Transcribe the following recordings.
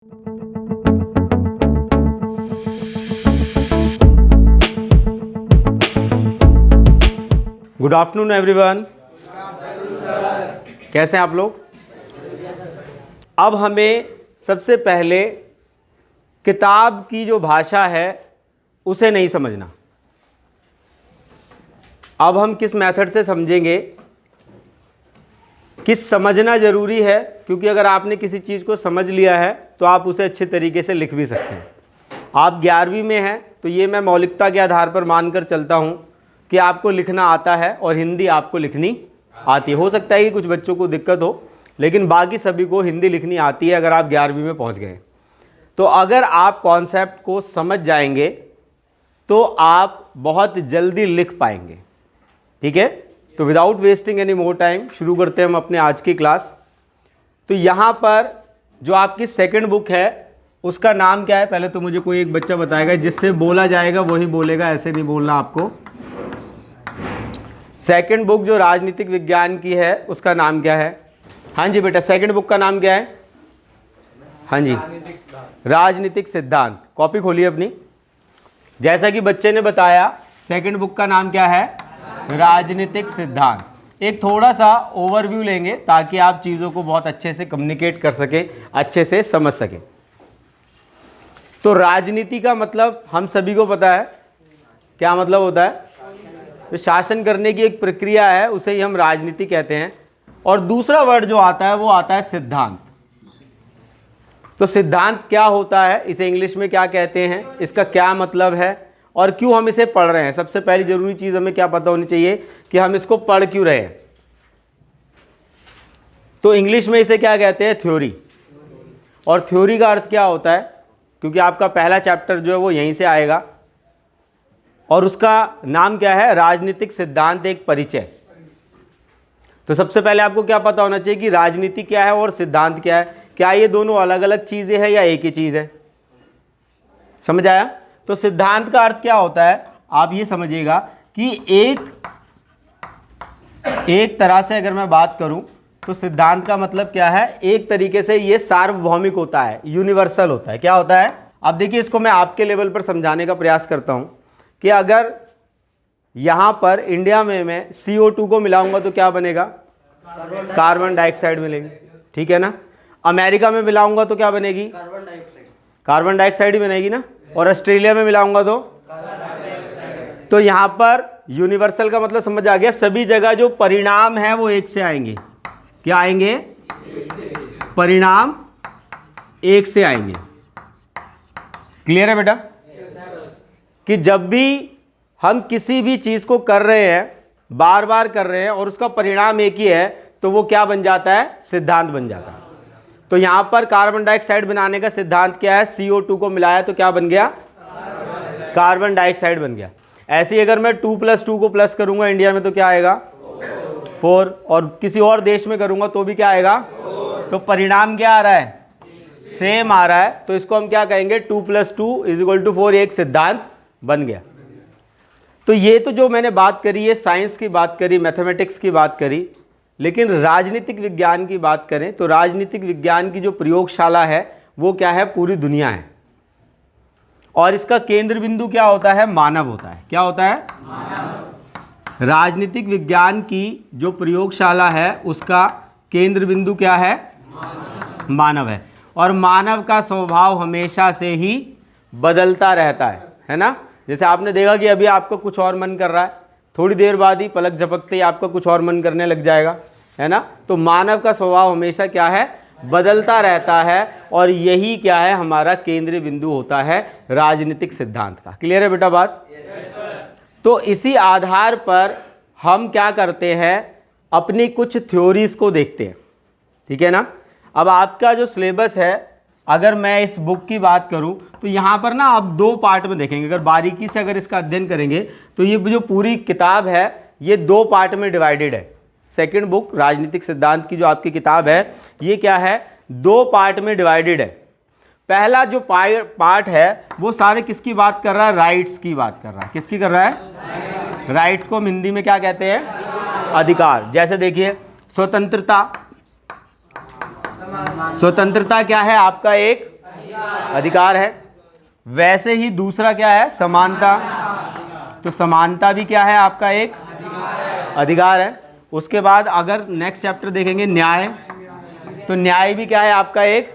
Good afternoon everyone. कैसे हैं आप लोग? अब हमें सबसे पहले किताब की जो भाषा है उसे नहीं समझना। अब हम किस मेथड से समझेंगे, किस समझना ज़रूरी है, क्योंकि अगर आपने किसी चीज़ को समझ लिया है तो आप उसे अच्छे तरीके से लिख भी सकते हैं। आप 11वीं में हैं तो ये मैं मौलिकता के आधार पर मानकर चलता हूँ कि आपको लिखना आता है और हिंदी आपको लिखनी आती है। हो सकता है कि कुछ बच्चों को दिक्कत हो, लेकिन बाकी सभी को हिंदी लिखनी आती है अगर आप 11वीं में पहुँच गए। तो अगर आप कॉन्सेप्ट को समझ जाएंगे तो आप बहुत जल्दी लिख पाएंगे। ठीक है, तो without wasting any more time शुरू करते हैं हम अपने आज की क्लास। तो यहाँ पर जो आपकी सेकंड बुक है उसका नाम क्या है? पहले तो मुझे कोई एक बच्चा बताएगा, जिससे बोला जाएगा वही बोलेगा, ऐसे नहीं बोलना आपको। सेकंड बुक जो राजनीतिक विज्ञान की है उसका नाम क्या है? हाँ जी बेटा, सेकंड बुक का नाम क्या है? हाँ जी, राजनीतिक सिद्धांत। कॉपी खोलिए अपनी। जैसा कि बच्चे ने बताया, सेकंड बुक का नाम क्या है? राजनीतिक सिद्धांत। एक थोड़ा सा ओवरव्यू लेंगे ताकि आप चीज़ों को बहुत अच्छे से कम्युनिकेट कर सके, अच्छे से समझ सके। तो राजनीति का मतलब हम सभी को पता है, क्या मतलब होता है? तो शासन करने की एक प्रक्रिया है, उसे ही हम राजनीति कहते हैं। और दूसरा वर्ड जो आता है वो आता है सिद्धांत। तो सिद्धांत क्या होता है, इसे इंग्लिश में क्या कहते हैं, इसका क्या मतलब है और क्यों हम इसे पढ़ रहे हैं? सबसे पहली जरूरी चीज़ हमें क्या पता होनी चाहिए कि हम इसको पढ़ क्यों रहे हैं। तो इंग्लिश में इसे क्या कहते हैं? थ्योरी। और थ्योरी का अर्थ क्या होता है? क्योंकि आपका पहला चैप्टर जो है वो यहीं से आएगा और उसका नाम क्या है? राजनीतिक सिद्धांत एक परिचय। तो सबसे पहले आपको क्या पता होना चाहिए कि राजनीति क्या है और सिद्धांत क्या है। क्या ये दोनों अलग अलग चीज़ें हैं या एक ही चीज़ है? समझ आया? तो सिद्धांत का अर्थ क्या होता है, आप ये समझिएगा कि एक तरह से अगर मैं बात करूं तो सिद्धांत का मतलब क्या है? एक तरीके से ये सार्वभौमिक होता है, यूनिवर्सल होता है। क्या होता है? अब देखिए, इसको मैं आपके लेवल पर समझाने का प्रयास करता हूं कि अगर यहां पर इंडिया में मैं CO2 को मिलाऊंगा तो क्या बनेगा? कार्बन डाइऑक्साइड मिलेगी। ठीक है ना? अमेरिका में मिलाऊंगा तो क्या बनेगी? कार्बन डाइऑक्साइड ही बनेगी ना। और ऑस्ट्रेलिया में मिलाऊंगा तो यहां पर यूनिवर्सल का मतलब समझ आ गया। सभी जगह जो परिणाम है वो एक से आएंगे। क्या आएंगे? परिणाम एक से आएंगे। क्लियर है बेटा? कि जब भी हम किसी भी चीज को कर रहे हैं, बार बार कर रहे हैं और उसका परिणाम एक ही है, तो वो क्या बन जाता है? सिद्धांत बन जाता है। तो यहां पर कार्बन डाइऑक्साइड बनाने का सिद्धांत क्या है? CO2 को मिलाया तो क्या बन गया? कार्बन डाइऑक्साइड बन गया। ऐसे ही अगर मैं 2 + 2 को प्लस करूंगा इंडिया में तो क्या आएगा? 4। और किसी और देश में करूंगा तो भी क्या आएगा? तो परिणाम क्या आ रहा है? सेम आ रहा है। तो इसको हम क्या कहेंगे? 2 + 2 = 4। एक सिद्धांत बन गया। तो ये तो जो मैंने बात करी, ये साइंस की बात करी, मैथमेटिक्स की बात करी। लेकिन राजनीतिक विज्ञान की बात करें तो राजनीतिक विज्ञान की जो प्रयोगशाला है वो क्या है? पूरी दुनिया है। और इसका केंद्र बिंदु क्या होता है? मानव होता है। क्या होता है? मानव। राजनीतिक विज्ञान की जो प्रयोगशाला है उसका केंद्र बिंदु क्या है? मानव है। और मानव का स्वभाव हमेशा से ही बदलता रहता है ना? जैसे आपने देखा कि अभी आपको कुछ और मन कर रहा है, थोड़ी देर बाद ही पलक झपकते ही आपका कुछ और मन करने लग जाएगा, है ना? तो मानव का स्वभाव हमेशा क्या है? बदलता रहता है। और यही क्या है? हमारा केंद्रीय बिंदु होता है राजनीतिक सिद्धांत का। क्लियर है बेटा बात? तो इसी आधार पर हम क्या करते हैं? अपनी कुछ थ्योरीज को देखते हैं। ठीक है ना? अब आपका जो सिलेबस है, अगर मैं इस बुक की बात करूं तो यहाँ पर ना आप 2 पार्ट में देखेंगे। अगर बारीकी से अगर इसका अध्ययन करेंगे तो ये जो पूरी किताब है ये 2 पार्ट में डिवाइडेड है। सेकंड बुक राजनीतिक सिद्धांत की जो आपकी किताब है ये क्या है? 2 पार्ट में डिवाइडेड है। पहला जो पार्ट है वो सारे किसकी बात कर रहा है? राइट्स की बात कर रहा है। किसकी कर रहा है? राइट्स को हम हिंदी में क्या कहते हैं? अधिकार। जैसे देखिए, स्वतंत्रता। स्वतंत्रता क्या है? आपका एक अधिकार है। वैसे ही दूसरा क्या है, समानता। तो समानता भी क्या है आपका एक अधिकार है। उसके बाद अगर नेक्स्ट चैप्टर देखेंगे न्याय, तो न्याय भी क्या है आपका एक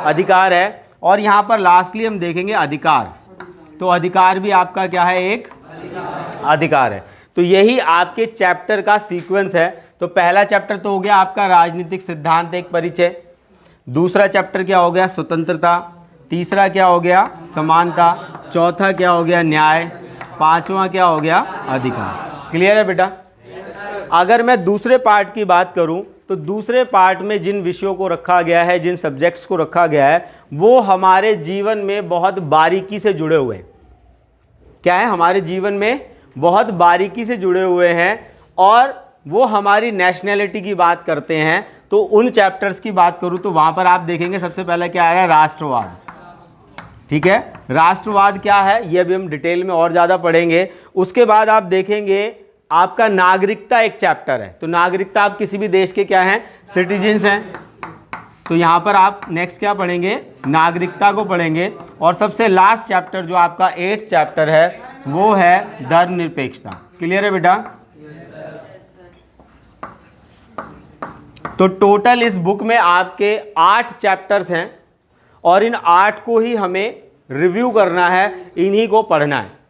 अधिकार है। और यहाँ पर लास्टली हम देखेंगे अधिकार, तो अधिकार भी आपका क्या है, एक अधिकार है। तो यही आपके चैप्टर का सीक्वेंस है। तो पहला चैप्टर तो हो गया आपका राजनीतिक सिद्धांत एक परिचय, दूसरा चैप्टर क्या हो गया, स्वतंत्रता, तीसरा क्या हो गया, समानता, चौथा क्या हो गया, न्याय, पांचवा क्या हो गया, अधिकार। क्लियर है बेटा? अगर मैं दूसरे पार्ट की बात करूं तो दूसरे पार्ट में जिन विषयों को रखा गया है, जिन सब्जेक्ट्स को रखा गया है, वो हमारे जीवन में बहुत बारीकी से जुड़े हुए हैं। क्या है, हमारे जीवन में बहुत बारीकी से जुड़े हुए हैं और वो हमारी नेशनैलिटी की बात करते हैं। तो उन चैप्टर्स की बात करूं तो वहां पर आप देखेंगे सबसे पहले क्या आएगा, राष्ट्रवाद। ठीक है, राष्ट्रवाद क्या है ये अभी हम डिटेल में और ज़्यादा पढ़ेंगे। उसके बाद आप देखेंगे आपका नागरिकता एक चैप्टर है। तो नागरिकता, आप किसी भी देश के क्या हैं, सिटीजन्स हैं। तो यहाँ पर आप नेक्स्ट क्या पढ़ेंगे, नागरिकता को पढ़ेंगे। और सबसे लास्ट चैप्टर जो आपका 8th चैप्टर है वो है धर्मनिरपेक्षता। क्लियर है बेटा? तो टोटल इस बुक में आपके 8 चैप्टर्स हैं और इन 8 को ही हमें रिव्यू करना है, इन्हीं को पढ़ना है।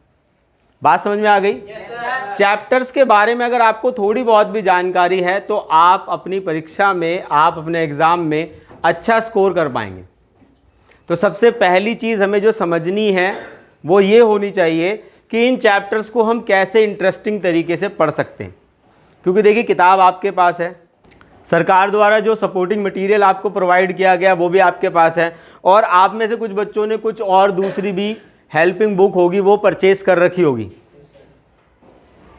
बात समझ में आ गई? चैप्टर्स के बारे में अगर आपको थोड़ी बहुत भी जानकारी है तो आप अपनी परीक्षा में, आप अपने एग्जाम में अच्छा स्कोर कर पाएंगे। तो सबसे पहली चीज़ हमें जो समझनी है वो ये होनी चाहिए कि इन चैप्टर्स को हम कैसे इंटरेस्टिंग तरीके से पढ़ सकते हैं। क्योंकि देखिए, किताब आपके पास है, सरकार द्वारा जो सपोर्टिंग मटेरियल आपको प्रोवाइड किया गया वो भी आपके पास है, और आप में से कुछ बच्चों ने कुछ और दूसरी भी हेल्पिंग बुक होगी वो परचेज कर रखी होगी।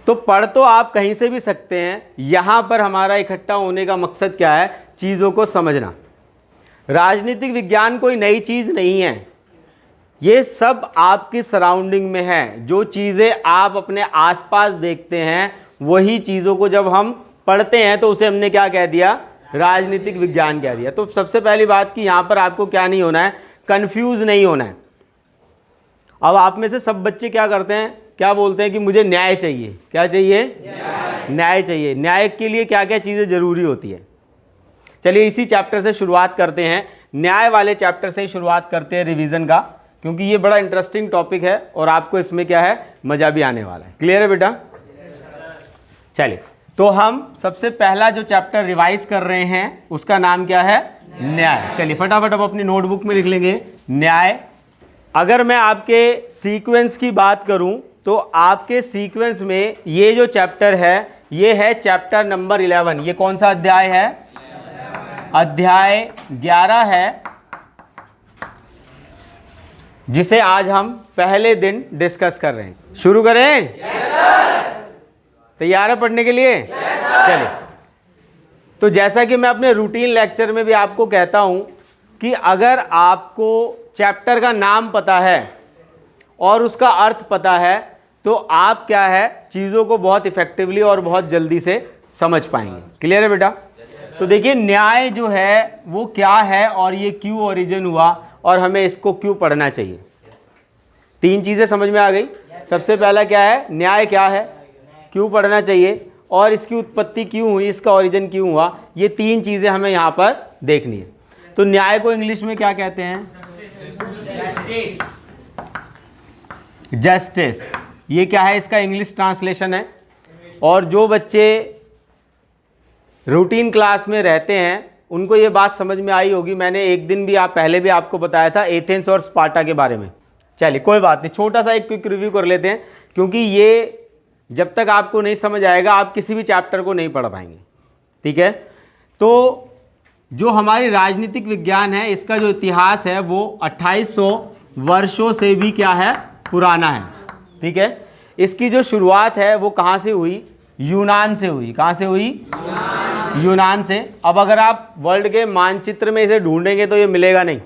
तो पढ़ तो आप कहीं से भी सकते हैं, यहाँ पर हमारा इकट्ठा होने का मकसद क्या है, चीज़ों को समझना। राजनीतिक विज्ञान कोई नई चीज़ नहीं है, ये सब आपकी सराउंडिंग में है। जो चीज़ें आप अपने आसपास देखते हैं वही चीज़ों को जब हम पढ़ते हैं तो उसे हमने क्या कह दिया, राजनीतिक विज्ञान कह दिया। तो सबसे पहली बात कि यहाँ पर आपको क्या नहीं होना है, कंफ्यूज नहीं होना है। अब आप में से सब बच्चे क्या करते हैं, क्या बोलते हैं कि मुझे न्याय चाहिए। क्या चाहिए? न्याय चाहिए। न्याय के लिए क्या क्या चीज़ें ज़रूरी होती है? चलिए इसी चैप्टर से शुरुआत करते हैं, न्याय वाले चैप्टर से ही शुरुआत करते हैं रिवीजन का, क्योंकि ये बड़ा इंटरेस्टिंग टॉपिक है और आपको इसमें क्या है, मज़ा भी आने वाला है। क्लियर है बेटा? चलिए, तो हम सबसे पहला जो चैप्टर रिवाइज कर रहे हैं उसका नाम क्या है, न्याय। चलिए फटाफट अब अपनी नोटबुक में लिख लेंगे न्याय। अगर मैं आपके सीक्वेंस की बात करूं तो आपके सीक्वेंस में ये जो चैप्टर है ये है चैप्टर नंबर 11। ये कौन सा अध्याय है? अध्याय 11 है, जिसे आज हम पहले दिन डिस्कस कर रहे हैं। शुरू करें? तैयार है पढ़ने के लिए? चलिए, तो जैसा कि मैं अपने रूटीन लेक्चर में भी आपको कहता हूं कि अगर आपको चैप्टर का नाम पता है और उसका अर्थ पता है तो आप क्या है, चीज़ों को बहुत इफेक्टिवली और बहुत जल्दी से समझ पाएंगे। क्लियर है बेटा? तो देखिए, न्याय जो है वो क्या है और ये क्यों ओरिजिन हुआ और हमें इसको क्यों पढ़ना चाहिए। 3 चीज़ें समझ में आ गई। सबसे पहला क्या है, न्याय क्या है, क्यों पढ़ना चाहिए, और इसकी उत्पत्ति क्यों हुई, इसका ओरिजिन क्यों हुआ। ये 3 चीज़ें हमें यहाँ पर देखनी है। तो न्याय को इंग्लिश में क्या कहते हैं? जस्टिस। ये क्या है, इसका इंग्लिश ट्रांसलेशन है। और जो बच्चे रूटीन क्लास में रहते हैं उनको ये बात समझ में आई होगी। मैंने एक दिन भी पहले भी आपको बताया था एथेंस और स्पार्टा के बारे में। चलिए कोई बात नहीं, छोटा सा एक क्विक रिव्यू कर लेते हैं, क्योंकि ये जब तक आपको नहीं समझ आएगा आप किसी भी चैप्टर को नहीं पढ़ पाएंगे। ठीक है? तो जो हमारी राजनीतिक विज्ञान है इसका जो इतिहास है वो 2800 वर्षों से भी क्या है, पुराना है। ठीक है? इसकी जो शुरुआत है वो कहाँ से हुई? यूनान से हुई। कहाँ से हुई? यूनान से। अब अगर आप वर्ल्ड के मानचित्र में इसे ढूंढेंगे तो ये मिलेगा नहीं।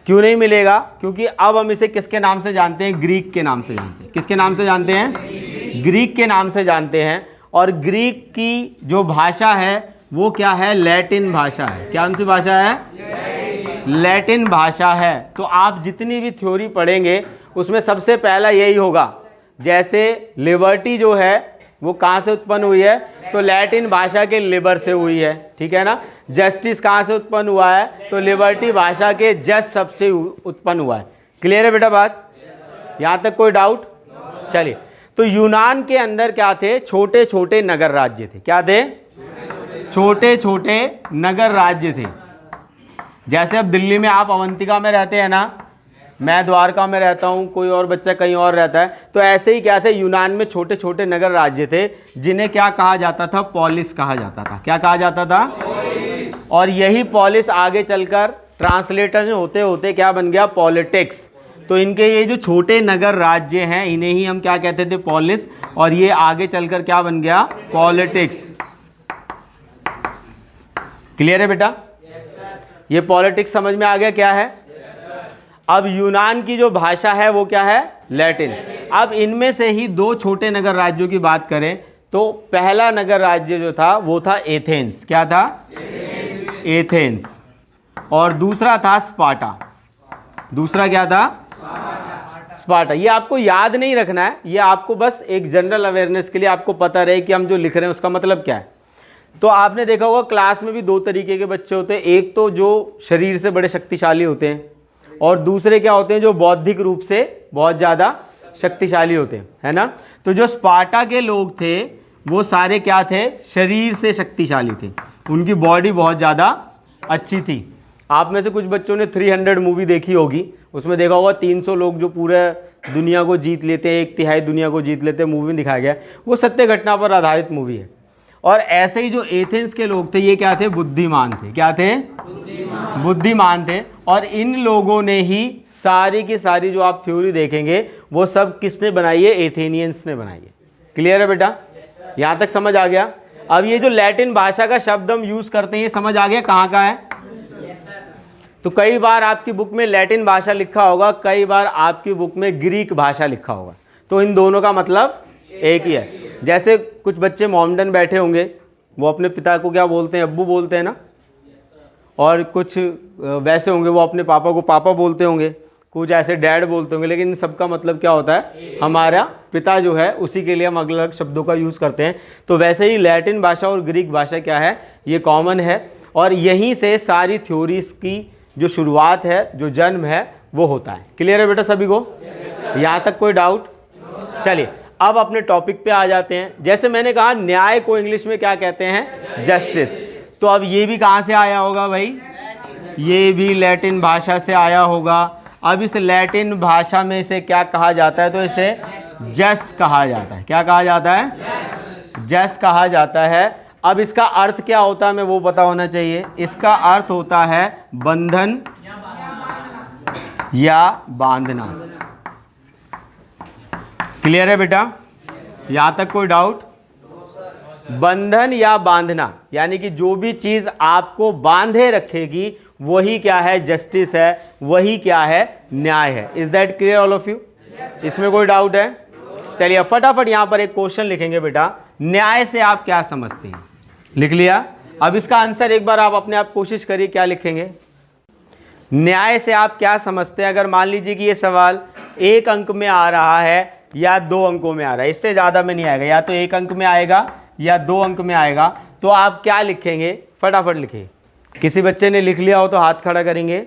क्यों नहीं मिलेगा? क्योंकि अब हम इसे किसके नाम से जानते हैं? ग्रीक के नाम से जानते हैं। किसके नाम से जानते हैं? ग्रीक के नाम से जानते हैं। और ग्रीक की जो भाषा है वो क्या है? लैटिन भाषा है। क्या उनसी भाषा है? लैटिन भाषा है। तो आप जितनी भी थ्योरी पढ़ेंगे उसमें सबसे पहला यही होगा। जैसे लिबर्टी जो है वो कहाँ से उत्पन्न हुई है, तो लैटिन भाषा के लिबर से हुई है, ठीक है ना। जस्टिस कहाँ से उत्पन्न हुआ है, तो लिबर्टी भाषा के जस्ट शब्द से उत्पन्न हुआ है। क्लियर है बेटा बात, यहाँ तक कोई डाउट? चलिए, तो यूनान के अंदर क्या थे, छोटे छोटे नगर राज्य थे। क्या थे? छोटे छोटे नगर राज्य थे। जैसे अब दिल्ली में आप अवंतिका में रहते हैं ना, मैं द्वारका में रहता हूँ, कोई और बच्चा कहीं और रहता है, तो ऐसे ही क्या थे, यूनान में छोटे छोटे नगर राज्य थे जिन्हें क्या कहा जाता था, पॉलिस कहा जाता था। क्या कहा जाता था? और यही पॉलिस आगे चलकर ट्रांसलेशन होते होते क्या बन गया, पॉलिटिक्स। तो इनके ये जो छोटे नगर राज्य हैं इन्हें ही हम क्या कहते थे, पॉलिस, और ये आगे चलकर क्या बन गया, पॉलिटिक्स। क्लियर है बेटा? ये पॉलिटिक्स समझ में आ गया क्या है? अब यूनान की जो भाषा है वो क्या है, लैटिन। अब इनमें से ही दो छोटे नगर राज्यों की बात करें तो पहला नगर राज्य जो था वो था एथेंस। क्या था? एथेंस। और दूसरा था स्पार्टा। दूसरा क्या था? स्पार्टा। ये आपको याद नहीं रखना है, ये आपको बस एक जनरल अवेयरनेस के लिए आपको पता रहे कि हम जो लिख रहे हैं उसका मतलब क्या है। तो आपने देखा होगा क्लास में भी दो तरीके के बच्चे होते हैं, एक तो जो शरीर से बड़े शक्तिशाली होते हैं और दूसरे क्या होते हैं, जो बौद्धिक रूप से बहुत ज़्यादा शक्तिशाली होते हैं, है ना। तो जो स्पार्टा के लोग थे वो सारे क्या थे, शरीर से शक्तिशाली थे, उनकी बॉडी बहुत ज़्यादा अच्छी थी। आप में से कुछ बच्चों ने 300 मूवी देखी होगी, उसमें देखा होगा 300 लोग जो पूरे दुनिया को जीत लेते हैं, 1/3 दुनिया को जीत लेते हैं, मूवी में दिखाया गया, वो सत्य घटना पर आधारित मूवी है। और ऐसे ही जो एथेंस के लोग थे ये क्या थे, बुद्धिमान थे। क्या थे? बुद्धिमान थे। और इन लोगों ने ही सारी की सारी जो आप थ्योरी देखेंगे वो सब किसने बनाई है, एथेनियंस ने बनाई है। क्लियर है बेटा? यहाँ तक समझ आ गया? अब ये जो लैटिन भाषा का शब्द हम यूज करते हैं ये समझ आ गया कहाँ का है? तो कई बार आपकी बुक में लैटिन भाषा लिखा होगा, कई बार आपकी बुक में ग्रीक भाषा लिखा होगा, तो इन दोनों का मतलब एक ही है। जैसे कुछ बच्चे मोमडन बैठे होंगे, वो अपने पिता को क्या बोलते हैं, अब्बू बोलते हैं ना, और कुछ वैसे होंगे वो अपने पापा को पापा बोलते होंगे, कुछ ऐसे डैड बोलते होंगे, लेकिन इन सबका मतलब क्या होता है, हमारा पिता जो है उसी के लिए हम अलग अलग शब्दों का यूज़ करते हैं। तो वैसे ही लैटिन भाषा और ग्रीक भाषा क्या है, ये कॉमन है, और यहीं से सारी थ्योरीज की जो शुरुआत है, जो जन्म है वो होता है। क्लियर है बेटा सभी को? यहाँ तक कोई डाउट? चलिए अब अपने टॉपिक पे आ जाते हैं। जैसे मैंने कहा न्याय को इंग्लिश में क्या कहते हैं, जस्टिस। तो अब ये भी कहाँ से आया होगा भाई, ये भी लैटिन भाषा से आया होगा। अब इस लैटिन भाषा में इसे क्या कहा जाता है, तो इसे जस कहा जाता है। क्या कहा जाता है? जस कहा जाता है। अब इसका अर्थ क्या होता है हमें वो पता होना चाहिए। इसका अर्थ होता है बंधन या बांधना। क्लियर है बेटा? यहां तक कोई डाउट? बंधन या बांधना, यानी कि जो भी चीज आपको बांधे रखेगी वही क्या है, जस्टिस है, वही क्या है, न्याय है। Is that clear all of you? इसमें कोई डाउट है? चलिए फटाफट यहां पर एक क्वेश्चन लिखेंगे बेटा, न्याय से आप क्या समझते हैं? लिख लिया? अब इसका आंसर एक बार आप अपने आप कोशिश करिए, क्या लिखेंगे? न्याय से आप क्या समझते हैं? अगर मान लीजिए कि ये सवाल 1 अंक में आ रहा है या 2 अंकों में आ रहा है, इससे ज़्यादा में नहीं आएगा, या तो 1 अंक में आएगा या 2 अंक में आएगा, तो आप क्या लिखेंगे? फटाफट लिखिए। किसी बच्चे ने लिख लिया हो तो हाथ खड़ा करेंगे।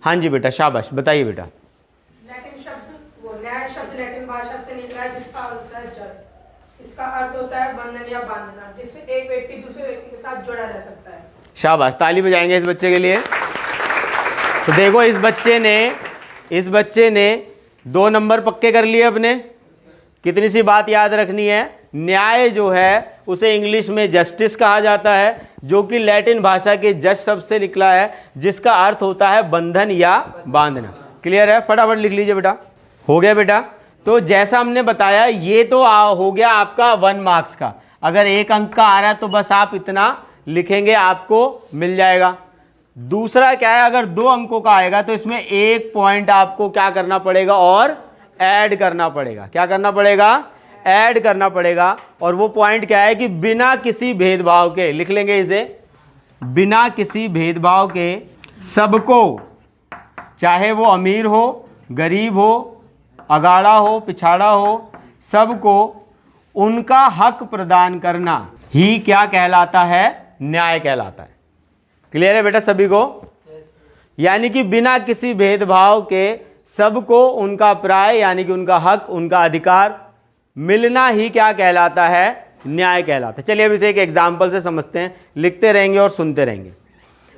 हाँ जी बेटा, शाबाश, बताइए बेटा। लैटिन शब्द, वो न्याय शब्द लैटिन भाषा से निकला है जिसका अर्थ होता है जस्ट। इसका अर्थ होता है बंधन या बांधना, जिससे एक व्यक्ति दूसरे व्यक्ति के साथ जोड़ा जा सकता है। शाबाश, ताली बजाएंगे इस बच्चे के लिए। तो देखो इस बच्चे ने 2 नंबर पक्के कर लिए अपने। कितनी सी बात याद रखनी है, न्याय जो है उसे इंग्लिश में जस्टिस कहा जाता है, जो कि लैटिन भाषा के जस्ट शब्द से निकला है, जिसका अर्थ होता है बंधन या बांधना। क्लियर है? फटाफट लिख लीजिए बेटा। हो गया बेटा? तो जैसा हमने बताया ये तो हो गया आपका 1 मार्क्स का। अगर 1 अंक का आ रहा है तो बस आप इतना लिखेंगे, आपको मिल जाएगा। दूसरा क्या है, अगर 2 अंकों का आएगा तो इसमें 1 पॉइंट आपको क्या करना पड़ेगा, और ऐड करना पड़ेगा। क्या करना पड़ेगा? ऐड करना पड़ेगा। और वो पॉइंट क्या है कि बिना किसी भेदभाव के, लिख लेंगे इसे, बिना किसी भेदभाव के सबको, चाहे वो अमीर हो, गरीब हो, अगाड़ा हो, पिछाड़ा हो, सबको उनका हक प्रदान करना ही क्या कहलाता है? न्याय कहलाता है। क्लियर है बेटा सभी को? यानी कि बिना किसी भेदभाव के सबको उनका प्राय यानी कि उनका हक, उनका अधिकार मिलना ही क्या कहलाता है? न्याय कहलाता है। चलिए अब इसे एक एग्जाम्पल से समझते हैं, लिखते रहेंगे और सुनते रहेंगे।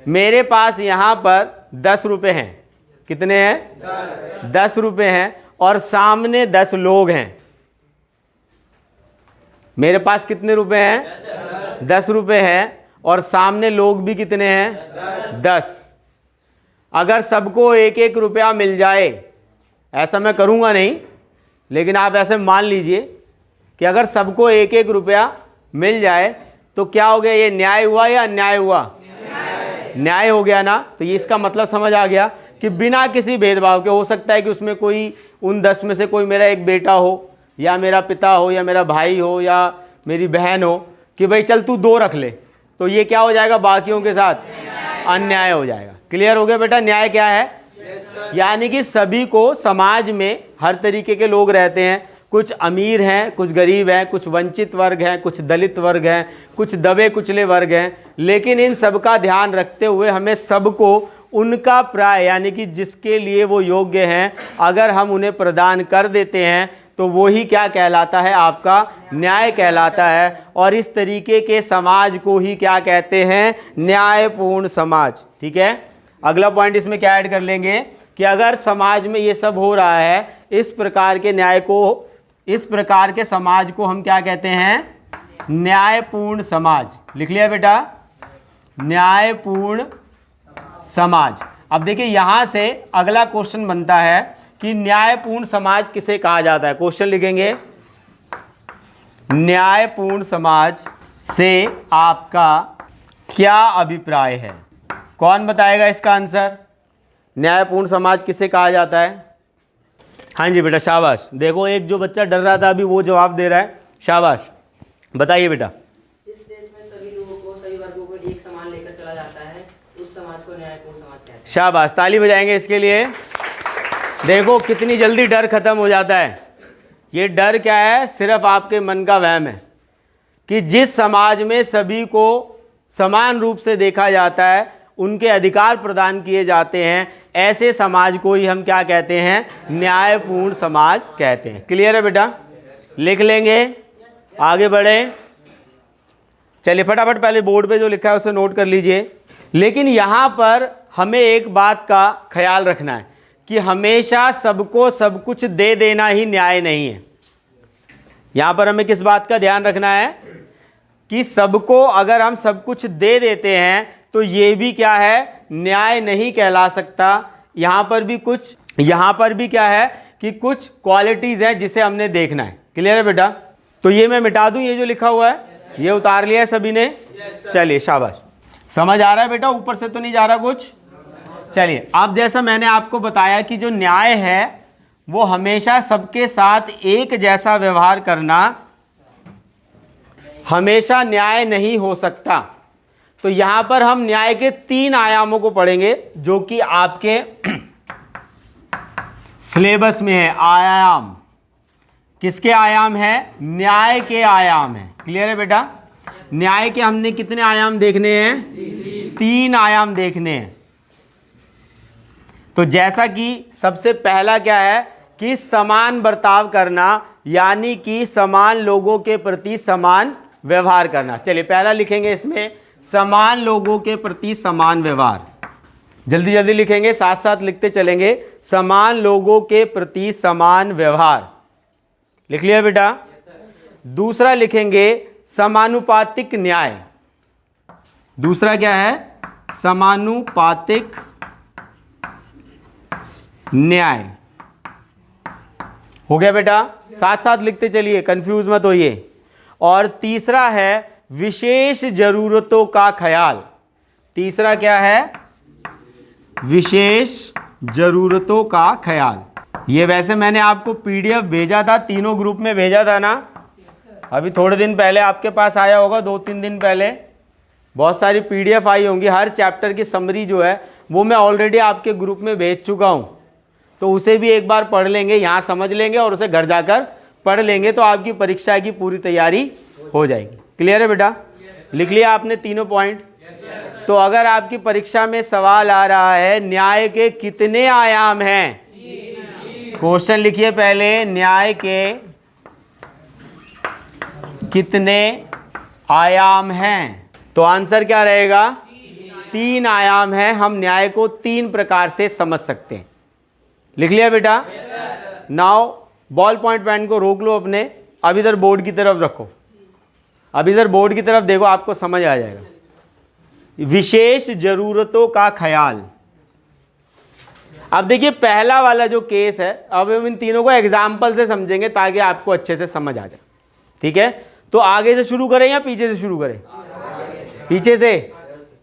मेरे पास यहाँ पर 10 रुपये हैं। कितने हैं? 10 रुपये हैं और सामने 10 लोग हैं। मेरे पास कितने रुपए हैं? 10 रुपये हैं और सामने लोग भी कितने हैं? 10। अगर सबको 1-1 रुपया मिल जाए, ऐसा मैं करूँगा नहीं, लेकिन आप ऐसे मान लीजिए कि अगर सबको 1-1 रुपया मिल जाए तो क्या हो गया? ये न्याय हुआ या अन्याय हुआ? न्याय हो गया ना। तो ये इसका मतलब समझ आ गया कि बिना किसी भेदभाव के, हो सकता है कि उसमें कोई उन 10 में से कोई मेरा एक बेटा हो या मेरा पिता हो या मेरा भाई हो या मेरी बहन हो, कि भाई चल तू 2 रख ले, तो ये क्या हो जाएगा? बाकियों के साथ अन्याय हो जाएगा। क्लियर हो गया बेटा? न्याय क्या है? यानी कि सभी को, समाज में हर तरीके के लोग रहते हैं, कुछ अमीर हैं, कुछ गरीब हैं, कुछ वंचित वर्ग हैं, कुछ दलित वर्ग हैं, कुछ दबे कुचले वर्ग हैं, लेकिन इन सब का ध्यान रखते हुए हमें सबको उनका प्राय यानी कि जिसके लिए वो योग्य हैं, अगर हम उन्हें प्रदान कर देते हैं तो वो ही क्या कहलाता है? आपका न्याय कहलाता है। और इस तरीके के समाज को ही क्या कहते हैं? न्यायपूर्ण समाज। ठीक है, अगला पॉइंट इसमें क्या ऐड कर लेंगे कि अगर समाज में ये सब हो रहा है, इस प्रकार के न्याय को, इस प्रकार के समाज को हम क्या कहते हैं? न्यायपूर्ण समाज। लिख लिया बेटा? न्यायपूर्ण समाज। अब देखिए यहां से अगला क्वेश्चन बनता है कि न्यायपूर्ण समाज किसे कहा जाता है? क्वेश्चन लिखेंगे, न्यायपूर्ण समाज से आपका क्या अभिप्राय है? कौन बताएगा इसका आंसर? न्यायपूर्ण समाज किसे कहा जाता है? हाँ जी बेटा, शाबाश। देखो एक जो बच्चा डर रहा था अभी वो जवाब दे रहा है। शाबाश, बताइए बेटा। इस देश में सभी लोगों को, सभी वर्गों को एक समान लेकर चला जाता है, उस समाज को न्यायपूर्ण समाज कहते हैं। शाबाश, ताली बजाएंगे इसके लिए। देखो कितनी जल्दी डर खत्म हो जाता है। ये डर क्या है? सिर्फ आपके मन का वहम है कि जिस समाज में सभी को समान रूप से देखा जाता है, उनके अधिकार प्रदान किए जाते हैं, ऐसे समाज को ही हम क्या कहते हैं? न्यायपूर्ण समाज कहते हैं। क्लियर है बेटा? लिख लेंगे, आगे बढ़े। चलिए फटाफट पहले बोर्ड पे जो लिखा है उसे नोट कर लीजिए। लेकिन यहाँ पर हमें एक बात का ख्याल रखना है कि हमेशा सबको सब कुछ दे देना ही न्याय नहीं है। यहाँ पर हमें किस बात का ध्यान रखना है कि सबको अगर हम सब कुछ दे देते हैं तो ये भी क्या है? न्याय नहीं कहला सकता। यहाँ पर भी क्या है कि कुछ क्वालिटीज़ है जिसे हमने देखना है। क्लियर है बेटा? तो ये मैं मिटा दूँ, ये जो लिखा हुआ है ये उतार लिया है सभी ने? चलिए शाबाश। समझ आ रहा है बेटा? ऊपर से तो नहीं जा रहा कुछ? चलिए, अब जैसा मैंने आपको बताया कि जो न्याय है वो हमेशा सबके साथ एक जैसा व्यवहार करना हमेशा न्याय नहीं हो सकता। तो यहां पर हम न्याय के 3 आयामों को पढ़ेंगे जो कि आपके सिलेबस में है। आयाम किसके आयाम है? न्याय के आयाम है। क्लियर है बेटा? न्याय के हमने कितने आयाम देखने हैं? 3 आयाम देखने हैं। तो जैसा कि सबसे पहला क्या है कि समान बर्ताव करना, यानी कि समान लोगों के प्रति समान व्यवहार करना। चलिए पहला लिखेंगे इसमें, समान लोगों के प्रति समान व्यवहार। जल्दी जल्दी लिखेंगे, साथ साथ लिखते चलेंगे। समान लोगों के प्रति समान व्यवहार। लिख लिया बेटा? दूसरा लिखेंगे समानुपातिक न्याय। दूसरा क्या है? समानुपातिक न्याय। हो गया बेटा? साथ साथ लिखते चलिए, कंफ्यूज मत होइए। और तीसरा है विशेष जरूरतों का ख्याल। तीसरा क्या है? विशेष जरूरतों का ख्याल। ये वैसे मैंने आपको पीडीएफ भेजा था, तीनों ग्रुप में भेजा था ना? अभी थोड़े दिन पहले आपके पास आया होगा, 2-3 दिन पहले बहुत सारी पीडीएफ आई होंगी। हर चैप्टर की समरी जो है वो मैं ऑलरेडी आपके ग्रुप में भेज चुका हूँ, तो उसे भी एक बार पढ़ लेंगे, यहाँ समझ लेंगे और उसे घर जाकर पढ़ लेंगे तो आपकी परीक्षा की पूरी तैयारी हो जाएगी। क्लियर है बेटा? लिख लिया आपने तीनों पॉइंट? तो अगर आपकी परीक्षा में सवाल आ रहा है न्याय के कितने आयाम हैं, क्वेश्चन लिखिए पहले, न्याय के कितने आयाम हैं, तो आंसर क्या रहेगा? 3 आयाम है। हम न्याय को 3 प्रकार से समझ सकते हैं। लिख लिया बेटा? नाउ बॉल पॉइंट पेन को रोक लो अपने, अब इधर बोर्ड की तरफ रखो, अब इधर बोर्ड की तरफ देखो, आपको समझ आ जाएगा। विशेष जरूरतों का ख्याल। अब देखिए पहला वाला जो केस है, अब हम इन तीनों को एग्जाम्पल से समझेंगे ताकि आपको अच्छे से समझ आ जाए। ठीक है, तो आगे से शुरू करें या पीछे से शुरू करें? पीछे से,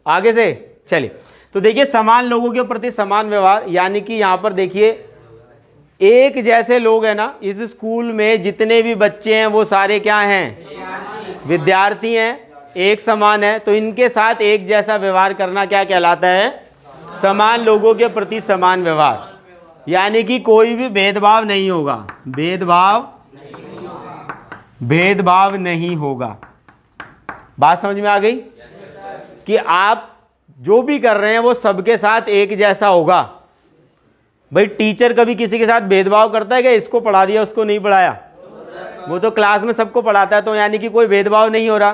आगे से। चलिए, तो देखिए समान लोगों के प्रति समान व्यवहार, यानी कि यहां पर देखिए एक जैसे लोग हैं ना, इस स्कूल में जितने भी बच्चे हैं वो सारे क्या हैं? विद्यार्थी हैं, एक समान है, तो इनके साथ एक जैसा व्यवहार करना क्या कहलाता है? समान लोगों के प्रति समान व्यवहार। यानी कि कोई भी भेदभाव नहीं होगा, भेदभाव नहीं होगा। बात समझ में आ गई? कि आप जो भी कर रहे हैं वो सबके साथ एक जैसा होगा। भाई टीचर कभी किसी के साथ भेदभाव करता है क्या? इसको पढ़ा दिया उसको नहीं पढ़ाया? वो तो क्लास में सबको पढ़ाता है, तो यानी कि कोई भेदभाव नहीं हो रहा।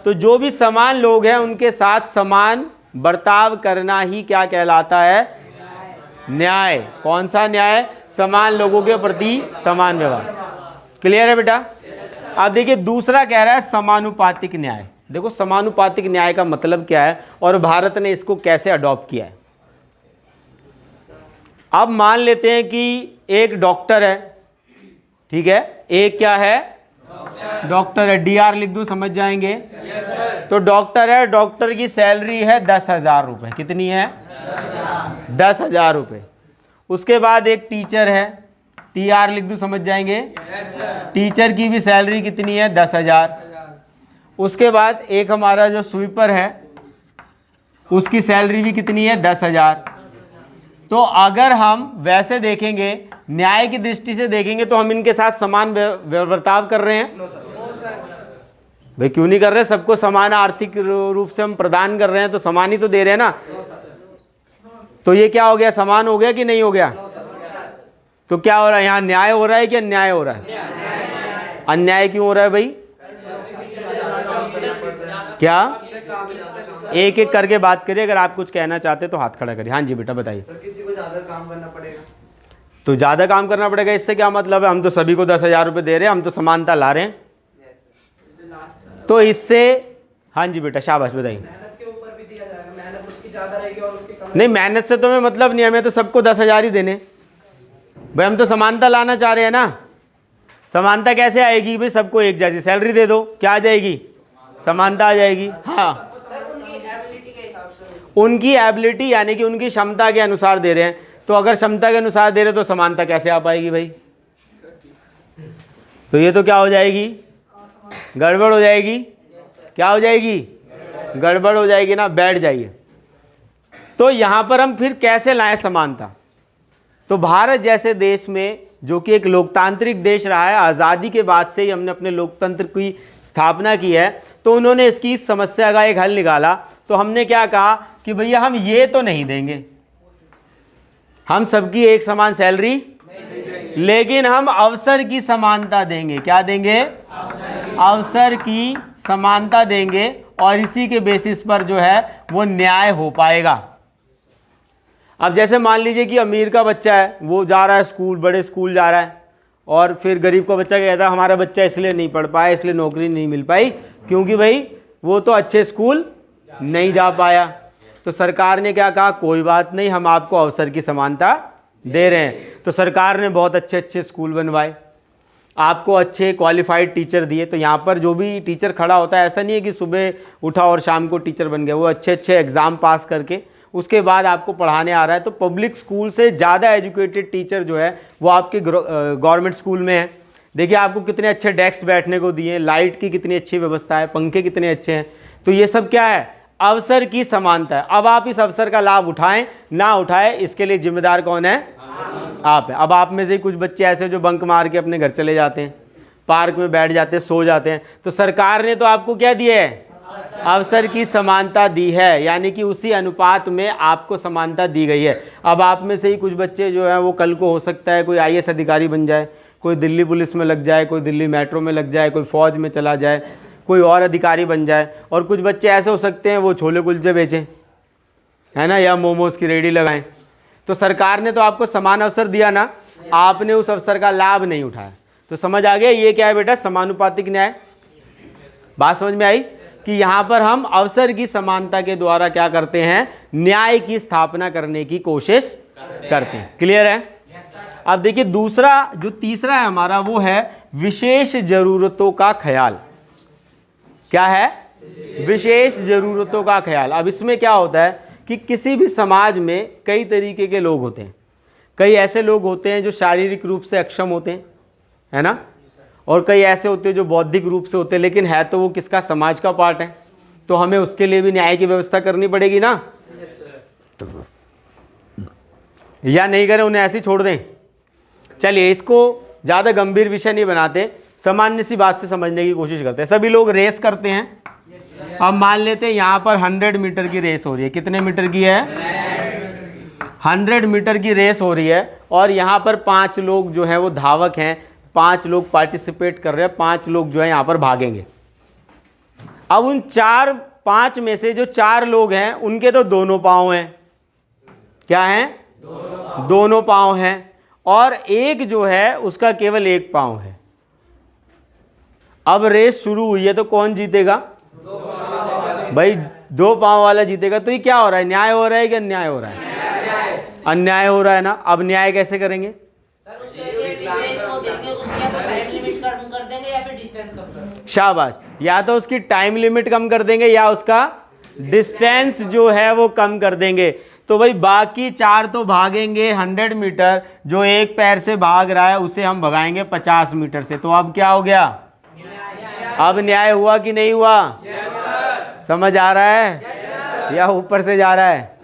तो जो भी समान लोग हैं उनके साथ समान बर्ताव करना ही क्या कहलाता है? न्याय। कौन सा न्याय? समान लोगों के प्रति समान व्यवहार। क्लियर है बेटा? अब देखिए दूसरा कह रहा है समानुपातिक न्याय। देखो समानुपातिक न्याय का मतलब क्या है और भारत ने इसको कैसे अडॉप्ट किया है। अब मान लेते हैं कि एक डॉक्टर है, ठीक है, एक क्या है? डॉक्टर है। DR लिख दूं, समझ जाएंगे? तो डॉक्टर है, डॉक्टर की सैलरी है 10,000 रुपये। कितनी है? 10,000 रुपये। उसके बाद एक टीचर है, TR लिख दूं, समझ जाएंगे? टीचर की भी सैलरी कितनी है? 10,000। उसके बाद एक हमारा जो स्वीपर है उसकी सैलरी भी कितनी है? 10,000। तो अगर हम वैसे देखेंगे, न्याय की दृष्टि से देखेंगे, तो हम इनके साथ समान बर्ताव कर रहे हैं? भाई क्यों नहीं कर रहे? सबको समान आर्थिक रूप से हम प्रदान कर रहे हैं, तो समान ही तो दे रहे हैं ना। तो ये क्या हो गया? समान हो गया कि नहीं हो गया? तो क्या हो रहा है यहाँ? न्याय हो रहा है कि अन्याय हो रहा है? अन्याय क्यों हो रहा है भाई? क्या? एक एक करके बात करिए, अगर आप कुछ कहना चाहते तो हाथ खड़ा करिए। हाँ जी बेटा बताइए। किसी को ज्यादा काम करना पड़ेगा, तो ज़्यादा काम करना पड़ेगा, इससे क्या मतलब है? हम तो सभी को 10,000 रुपये दे रहे हैं, हम तो समानता ला रहे हैं, तो इससे। हाँ जी बेटा शाबाश बताइए। मेहनत के ऊपर भी दिया जाएगा, मेहनत उसकी ज्यादा रहेगी और उसके कम। नहीं, मेहनत से तो हमें मतलब नहीं है, हमें तो सबको 10,000 ही देने। भाई हम तो समानता लाना चाह रहे हैं ना। समानता कैसे आएगी भाई? सबको एक जैसी सैलरी दे दो, क्या आ जाएगी? समानता आ जाएगी। हाँ, उनकी एबिलिटी यानी कि उनकी क्षमता के अनुसार दे रहे हैं, तो अगर क्षमता के अनुसार दे रहे तो समानता कैसे आ पाएगी भाई? तो ये तो क्या हो जाएगी? गड़बड़ हो जाएगी। क्या हो जाएगी? गड़बड़ हो जाएगी ना। बैठ जाइए। तो यहाँ पर हम फिर कैसे लाएं समानता? तो भारत जैसे देश में, जो कि एक लोकतांत्रिक देश रहा है, आज़ादी के बाद से ही हमने अपने लोकतंत्र की स्थापना की है, तो उन्होंने इसकी इस समस्या का एक हल निकाला। तो हमने क्या कहा कि भैया हम ये तो नहीं देंगे, हम सबकी एक समान सैलरी, लेकिन हम अवसर की समानता देंगे। क्या देंगे? अवसर की समानता देंगे, और इसी के बेसिस पर जो है वो न्याय हो पाएगा। अब जैसे मान लीजिए कि अमीर का बच्चा है, वो जा रहा है स्कूल, बड़े स्कूल जा रहा है, और फिर गरीब का बच्चा कहता है हमारा बच्चा इसलिए नहीं पढ़ पाया, इसलिए नौकरी नहीं मिल पाई, क्योंकि भाई वो तो अच्छे स्कूल नहीं जा पाया। तो सरकार ने क्या कहा? कोई बात नहीं, हम आपको अवसर की समानता दे रहे हैं। तो सरकार ने बहुत अच्छे अच्छे स्कूल बनवाए, आपको अच्छे क्वालिफाइड टीचर दिए। तो यहाँ पर जो भी टीचर खड़ा होता है, ऐसा नहीं है कि सुबह उठा और शाम को टीचर बन गया, वो अच्छे अच्छे एग्ज़ाम पास करके उसके बाद आपको पढ़ाने आ रहा है। तो पब्लिक स्कूल से ज़्यादा एजुकेटेड टीचर जो है वो आपके गवर्नमेंट स्कूल में है। देखिए आपको कितने अच्छे डेस्क बैठने को दिए, लाइट की कितनी अच्छी व्यवस्था है, पंखे कितने अच्छे हैं। तो ये सब क्या है? अवसर की समानता है। अब आप इस अवसर का लाभ उठाएं ना उठाएं, इसके लिए जिम्मेदार कौन है? आप हैं। अब आप में से कुछ बच्चे ऐसे जो बंक मार के अपने घर चले जाते हैं, पार्क में बैठ जाते हैं, सो जाते हैं, तो सरकार ने तो आपको क्या दिया है? अवसर की समानता दी है, यानी कि उसी अनुपात में आपको समानता दी गई है। अब आप में से ही कुछ बच्चे जो हैं वो कल को हो सकता है कोई IAS अधिकारी बन जाए, कोई दिल्ली पुलिस में लग जाए, कोई दिल्ली मेट्रो में लग जाए, कोई फौज में चला जाए, कोई और अधिकारी बन जाए, और कुछ बच्चे ऐसे हो सकते हैं वो छोले कुलचे बेचें, है ना, या मोमोज की रेडी लगाएं। तो सरकार ने तो आपको समान अवसर दिया ना, आपने उस अवसर का लाभ नहीं उठाया। तो समझ आ गया ये क्या है बेटा? समानुपातिक न्याय। बात समझ में आई कि यहाँ पर हम अवसर की समानता के द्वारा क्या करते हैं? न्याय की स्थापना करने की कोशिश करते हैं। क्लियर है? अब देखिए दूसरा, जो तीसरा है हमारा, वो है विशेष जरूरतों का ख्याल। क्या है? विशेष जरूरतों का ख्याल। अब इसमें क्या होता है कि किसी भी समाज में कई तरीके के लोग होते हैं। कई ऐसे लोग होते हैं जो शारीरिक रूप से अक्षम होते हैं, है ना, और कई ऐसे होते हैं जो बौद्धिक रूप से होते हैं, लेकिन है तो वो किसका? समाज का पार्ट है। तो हमें उसके लिए भी न्याय की व्यवस्था करनी पड़ेगी ना, या नहीं करें, उन्हें ऐसे ही छोड़ दें? चलिए इसको ज़्यादा गंभीर विषय नहीं बनाते, सामान्य सी बात से समझने की कोशिश करते हैं। सभी लोग रेस करते हैं। अब मान लेते हैं यहाँ पर 100 मीटर की रेस हो रही है। कितने मीटर की है? 100 मीटर की रेस हो रही है, और यहाँ पर 5 लोग जो हैं वो धावक हैं, 5 लोग पार्टिसिपेट कर रहे हैं, 5 लोग जो है यहाँ पर भागेंगे। अब उन 5 में से जो 4 लोग हैं उनके तो दोनों पाँव हैं। क्या हैं? दोनों पाँव हैं, और एक जो है उसका केवल एक पाँव है। अब रेस शुरू हुई है तो कौन जीतेगा? भाई 2 पाँव वाला जीतेगा। तो ये क्या हो रहा है? न्याय हो रहा है कि अन्याय हो रहा है? अन्याय हो रहा है ना। अब न्याय कैसे करेंगे? शाबाश। या तो उसकी टाइम लिमिट कम कर देंगे या उसका डिस्टेंस जो है वो कम कर देंगे। तो भाई बाकी 4 तो भागेंगे 100 मीटर, जो एक पैर से भाग रहा है उसे हम भगाएंगे 50 मीटर से। तो अब क्या हो गया? अब न्याय हुआ कि नहीं हुआ? समझ आ रहा है या ऊपर से जा रहा है?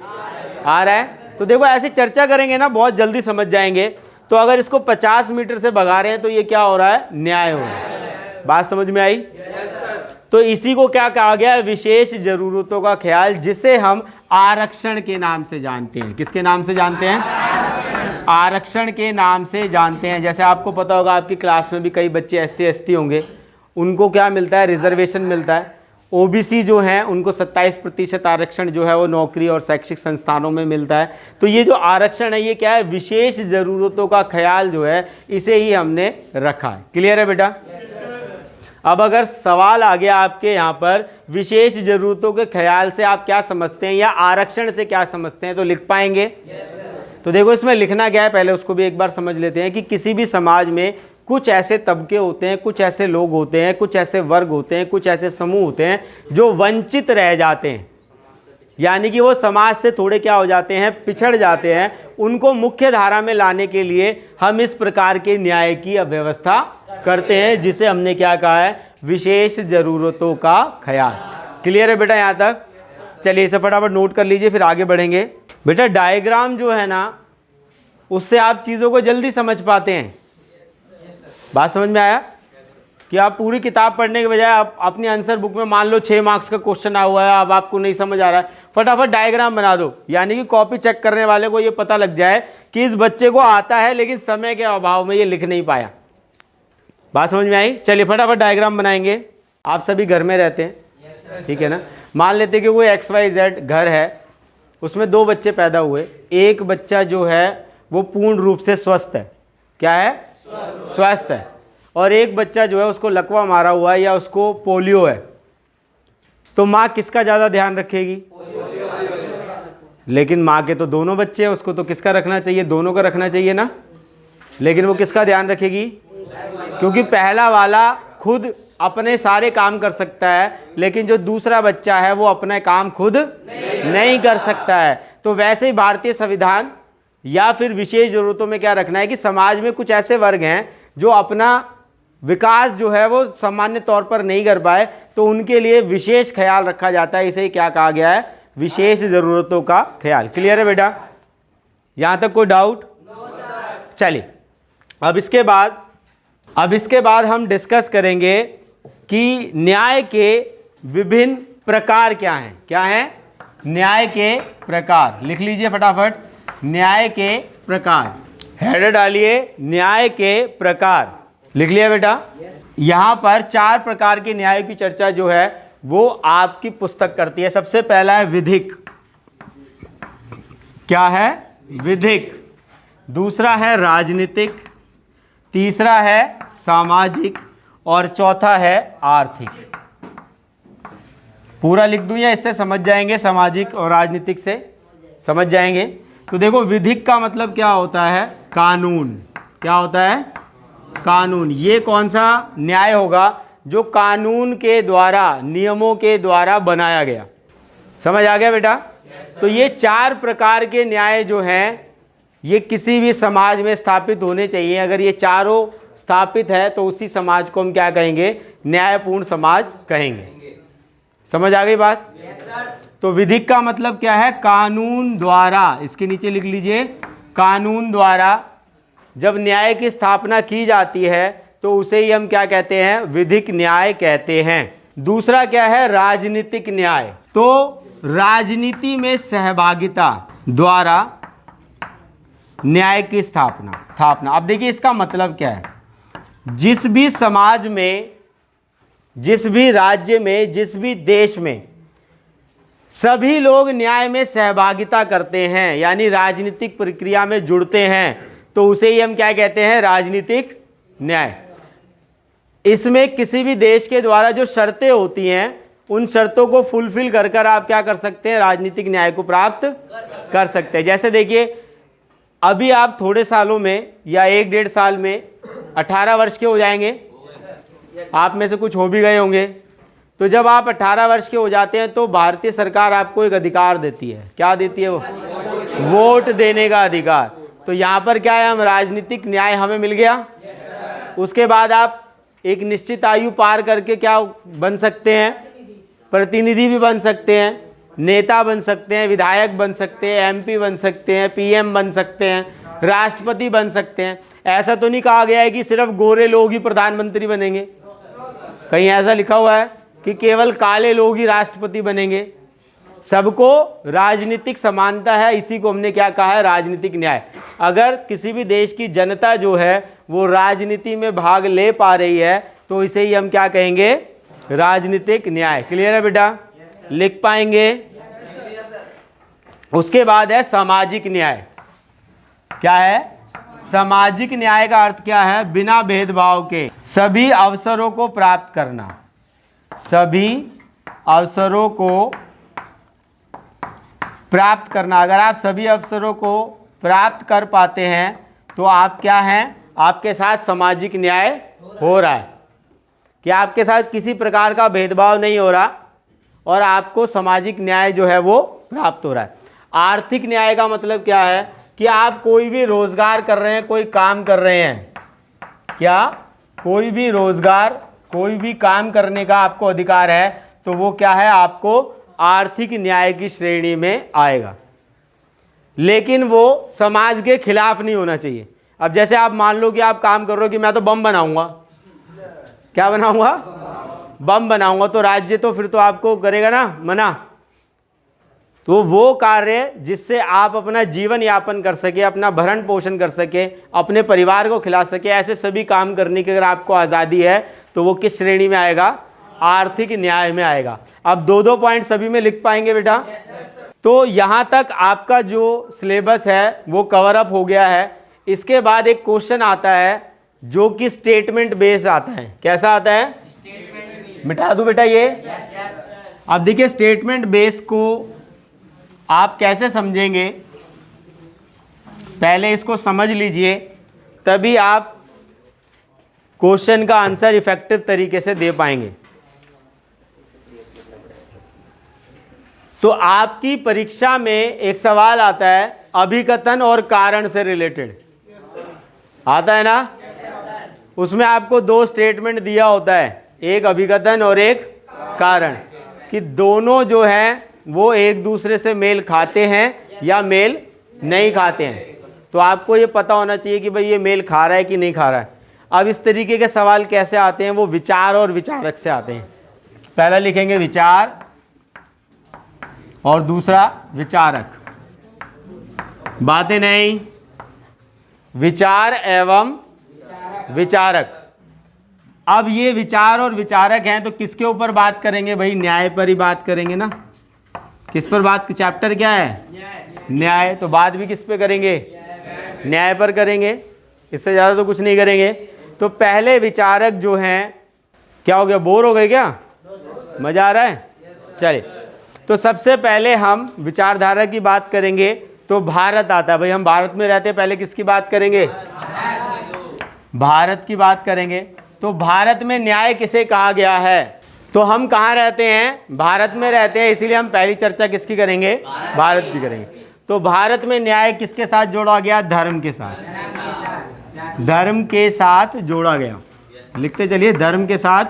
आ रहा है। तो देखो ऐसे चर्चा करेंगे ना बहुत जल्दी समझ जाएंगे। तो अगर इसको 50 मीटर से भगा रहे हैं तो ये क्या हो रहा है? न्याय हो रहा है। बात समझ में आई? तो इसी को क्या कहा गया है? विशेष जरूरतों का ख्याल, जिसे हम आरक्षण के नाम से जानते हैं। किसके नाम से जानते हैं? आरक्षण के नाम से जानते हैं। जैसे आपको पता होगा आपकी क्लास में भी कई बच्चे SC ST होंगे, उनको क्या मिलता है? रिजर्वेशन मिलता है। OBC जो हैं उनको 27% आरक्षण जो है वो नौकरी और शैक्षिक संस्थानों में मिलता है। तो ये जो आरक्षण है ये क्या है? विशेष ज़रूरतों का ख्याल जो है इसे ही हमने रखा है। क्लियर है बेटा? अब अगर सवाल आ गया आपके यहाँ पर विशेष ज़रूरतों के ख्याल से आप क्या समझते हैं या आरक्षण से क्या समझते हैं, तो लिख पाएंगे? तो देखो इसमें लिखना क्या है पहले उसको भी एक बार समझ लेते हैं कि किसी भी समाज में कुछ ऐसे तबके होते हैं, कुछ ऐसे लोग होते हैं, कुछ ऐसे वर्ग होते हैं, कुछ ऐसे समूह होते हैं जो वंचित रह जाते हैं, यानी कि वो समाज से थोड़े क्या हो जाते हैं? पिछड़ जाते हैं। उनको मुख्य धारा में लाने के लिए हम इस प्रकार के न्याय की व्यवस्था करते हैं, जिसे हमने क्या कहा है? विशेष जरूरतों का ख्याल। क्लियर है बेटा यहाँ तक? चलिए इसे फटाफट नोट कर लीजिए, फिर आगे बढ़ेंगे। बेटा डायग्राम जो है ना उससे आप चीज़ों को जल्दी समझ पाते हैं। बात समझ में आया? कि आप पूरी किताब पढ़ने के बजाय आप अपनी आंसर बुक में मान लो 6 मार्क्स का क्वेश्चन आया हुआ है, अब आपको नहीं समझ आ रहा है, फटाफट डायग्राम बना दो, यानी कि कॉपी चेक करने वाले को ये पता लग जाए कि इस बच्चे को आता है लेकिन समय के अभाव में ये लिख नहीं पाया। बात समझ में आई? चलिए फटाफट डायग्राम बनाएंगे। आप सभी घर में रहते हैं, ठीक है ना। मान लेते कि कोई XYZ घर है, उसमें 2 बच्चे पैदा हुए। एक बच्चा जो है वो पूर्ण रूप से स्वस्थ है। क्या है? स्वस्थ है। और एक बच्चा जो है उसको लकवा मारा हुआ है या उसको पोलियो है। तो माँ किसका ज़्यादा ध्यान रखेगी? लेकिन माँ के तो दोनों बच्चे हैं, उसको तो किसका रखना चाहिए? दोनों का रखना चाहिए ना। लेकिन वो किसका ध्यान रखेगी? क्योंकि पहला वाला खुद अपने सारे काम कर सकता है, लेकिन जो दूसरा बच्चा है वो अपना काम खुद नहीं कर सकता है। तो वैसे ही भारतीय संविधान या फिर विशेष जरूरतों में क्या रखना है कि समाज में कुछ ऐसे वर्ग हैं जो अपना विकास जो है वो सामान्य तौर पर नहीं कर पाए, तो उनके लिए विशेष ख्याल रखा जाता है। इसे क्या कहा गया है? विशेष ज़रूरतों का ख्याल। क्लियर है बेटा? यहाँ तक कोई डाउट? चलिए, अब इसके बाद हम डिस्कस करेंगे कि न्याय के विभिन्न प्रकार क्या हैं। क्या हैं? न्याय के प्रकार। लिख लीजिए फटाफट, न्याय के प्रकार। हेडर डालिए, न्याय के प्रकार। लिख लिया बेटा? यहाँ पर 4 प्रकार के न्याय की चर्चा जो है वो आपकी पुस्तक करती है। सबसे पहला है विधिक। क्या है? विधिक। दूसरा है राजनीतिक, तीसरा है सामाजिक और चौथा है आर्थिक। पूरा लिख दूं या इससे समझ जाएंगे? सामाजिक और राजनीतिक से समझ जाएंगे। तो देखो, विधिक का मतलब क्या होता है? कानून। क्या होता है? कानून। ये कौन सा न्याय होगा? जो कानून के द्वारा, नियमों के द्वारा बनाया गया। समझ आ गया बेटा? तो ये 4 प्रकार के न्याय जो हैं ये किसी भी समाज में स्थापित होने चाहिए। अगर ये चारों स्थापित है तो उसी समाज को हम क्या कहेंगे? न्यायपूर्ण समाज कहेंगे। समझ आ गई बात? तो विधिक का मतलब क्या है? कानून द्वारा। इसके नीचे लिख लीजिए, कानून द्वारा जब न्याय की स्थापना की जाती है तो उसे ही हम क्या कहते हैं? विधिक न्याय कहते हैं। दूसरा क्या है? राजनीतिक न्याय। तो राजनीति में सहभागिता द्वारा न्याय की स्थापना। अब देखिए इसका मतलब क्या है? जिस भी समाज में, जिस भी राज्य में, जिस भी देश में सभी लोग न्याय में सहभागिता करते हैं, यानी राजनीतिक प्रक्रिया में जुड़ते हैं, तो उसे ही हम क्या कहते हैं? राजनीतिक न्याय। इसमें किसी भी देश के द्वारा जो शर्तें होती हैं उन शर्तों को फुलफिल कर आप क्या कर सकते हैं? राजनीतिक न्याय को प्राप्त कर सकते हैं। जैसे देखिए, अभी आप थोड़े सालों में या 1-1.5 साल में 18 वर्ष के हो जाएंगे। आप में से कुछ हो भी गए होंगे। तो जब आप 18 वर्ष के हो जाते हैं तो भारतीय सरकार आपको एक अधिकार देती है। क्या देती है वो? वोट देने का अधिकार। तो यहाँ पर क्या है? हम राजनीतिक न्याय हमें मिल गया। उसके बाद आप एक निश्चित आयु पार करके क्या बन सकते हैं? प्रतिनिधि भी बन सकते हैं, नेता बन सकते हैं, विधायक बन सकते हैं, एमपी बन सकते हैं, पीएम बन सकते हैं, राष्ट्रपति बन सकते हैं। ऐसा तो नहीं कहा गया है कि सिर्फ गोरे लोग ही प्रधानमंत्री बनेंगे। कहीं ऐसा लिखा हुआ है कि केवल काले लोग ही राष्ट्रपति बनेंगे? सबको राजनीतिक समानता है। इसी को हमने क्या कहा है? राजनीतिक न्याय। अगर किसी भी देश की जनता जो है वो राजनीति में भाग ले पा रही है तो इसे ही हम क्या कहेंगे? राजनीतिक न्याय। क्लियर है बेटा? लिख पाएंगे? उसके बाद है सामाजिक न्याय। क्या है? सामाजिक न्याय का अर्थ क्या है? बिना भेदभाव के सभी अवसरों को प्राप्त करना। सभी अवसरों को प्राप्त करना। अगर आप सभी अवसरों को प्राप्त कर पाते हैं तो आप क्या हैं? आपके साथ सामाजिक न्याय हो रहा है, कि आपके साथ किसी प्रकार का भेदभाव नहीं हो रहा और आपको सामाजिक न्याय जो है वो प्राप्त हो रहा है। आर्थिक न्याय का मतलब क्या है? कि आप कोई भी रोजगार कर रहे हैं, कोई काम कर रहे हैं, क्या कोई भी रोजगार, कोई भी काम करने का आपको अधिकार है, तो वो क्या है? आपको आर्थिक न्याय की श्रेणी में आएगा। लेकिन वो समाज के खिलाफ नहीं होना चाहिए। अब जैसे आप मान लो कि आप काम कर रहे हो कि मैं तो बम बनाऊंगा। क्या बनाऊंगा? बम बनाऊंगा। तो राज्य तो फिर तो आपको करेगा ना मना। तो वो कार्य जिससे आप अपना जीवन यापन कर सके, अपना भरण पोषण कर सके, अपने परिवार को खिला सके, ऐसे सभी काम करने की अगर आपको आज़ादी है तो वो किस श्रेणी में आएगा? आर्थिक न्याय में आएगा। अब 2-2 पॉइंट सभी में लिख पाएंगे बेटा? तो यहाँ तक आपका जो सिलेबस है वो कवर अप हो गया है। इसके बाद एक क्वेश्चन आता है जो कि स्टेटमेंट बेस्ड आता है। कैसा आता है? मिटा दूं बेटा ये? अब देखिए, स्टेटमेंट बेस को आप कैसे समझेंगे? पहले इसको समझ लीजिए, तभी आप क्वेश्चन का आंसर इफेक्टिव तरीके से दे पाएंगे। तो आपकी परीक्षा में एक सवाल आता है अभिकथन और कारण से रिलेटेड। आता है ना? उसमें आपको दो स्टेटमेंट दिया होता है, एक अभिकथन और एक कारण, कि दोनों जो हैं वो एक दूसरे से मेल खाते हैं या मेल नहीं खाते हैं। तो आपको ये पता होना चाहिए कि भाई ये मेल खा रहा है कि नहीं खा रहा है। अब इस तरीके के सवाल कैसे आते हैं, वो विचार और विचारक से आते हैं। पहला लिखेंगे विचार और दूसरा विचारक। बातें नहीं, विचार एवं विचारक। अब ये विचार और विचारक हैं तो किसके ऊपर बात करेंगे भाई? न्याय पर ही बात करेंगे ना। किस पर बात? चैप्टर क्या है? न्याय। तो बात भी किस पे करेंगे? न्याय पर करेंगे, इससे ज़्यादा तो कुछ नहीं करेंगे। तो पहले विचारक जो हैं, क्या हो गया, बोर हो गए क्या? मज़ा आ रहा है? चलिए, तो सबसे पहले हम विचारधारा की बात करेंगे। तो भारत आता है भाई, हम भारत में रहते हैं, पहले किसकी बात करेंगे? भारत की बात करेंगे। तो भारत में न्याय किसे कहा गया है? तो हम कहाँ रहते हैं? भारत में रहते हैं, इसीलिए हम पहली चर्चा किसकी करेंगे? भारत की करेंगे। तो भारत में न्याय किसके साथ जोड़ा गया? धर्म के साथ। धर्म के साथ जोड़ा गया। लिखते चलिए, धर्म के साथ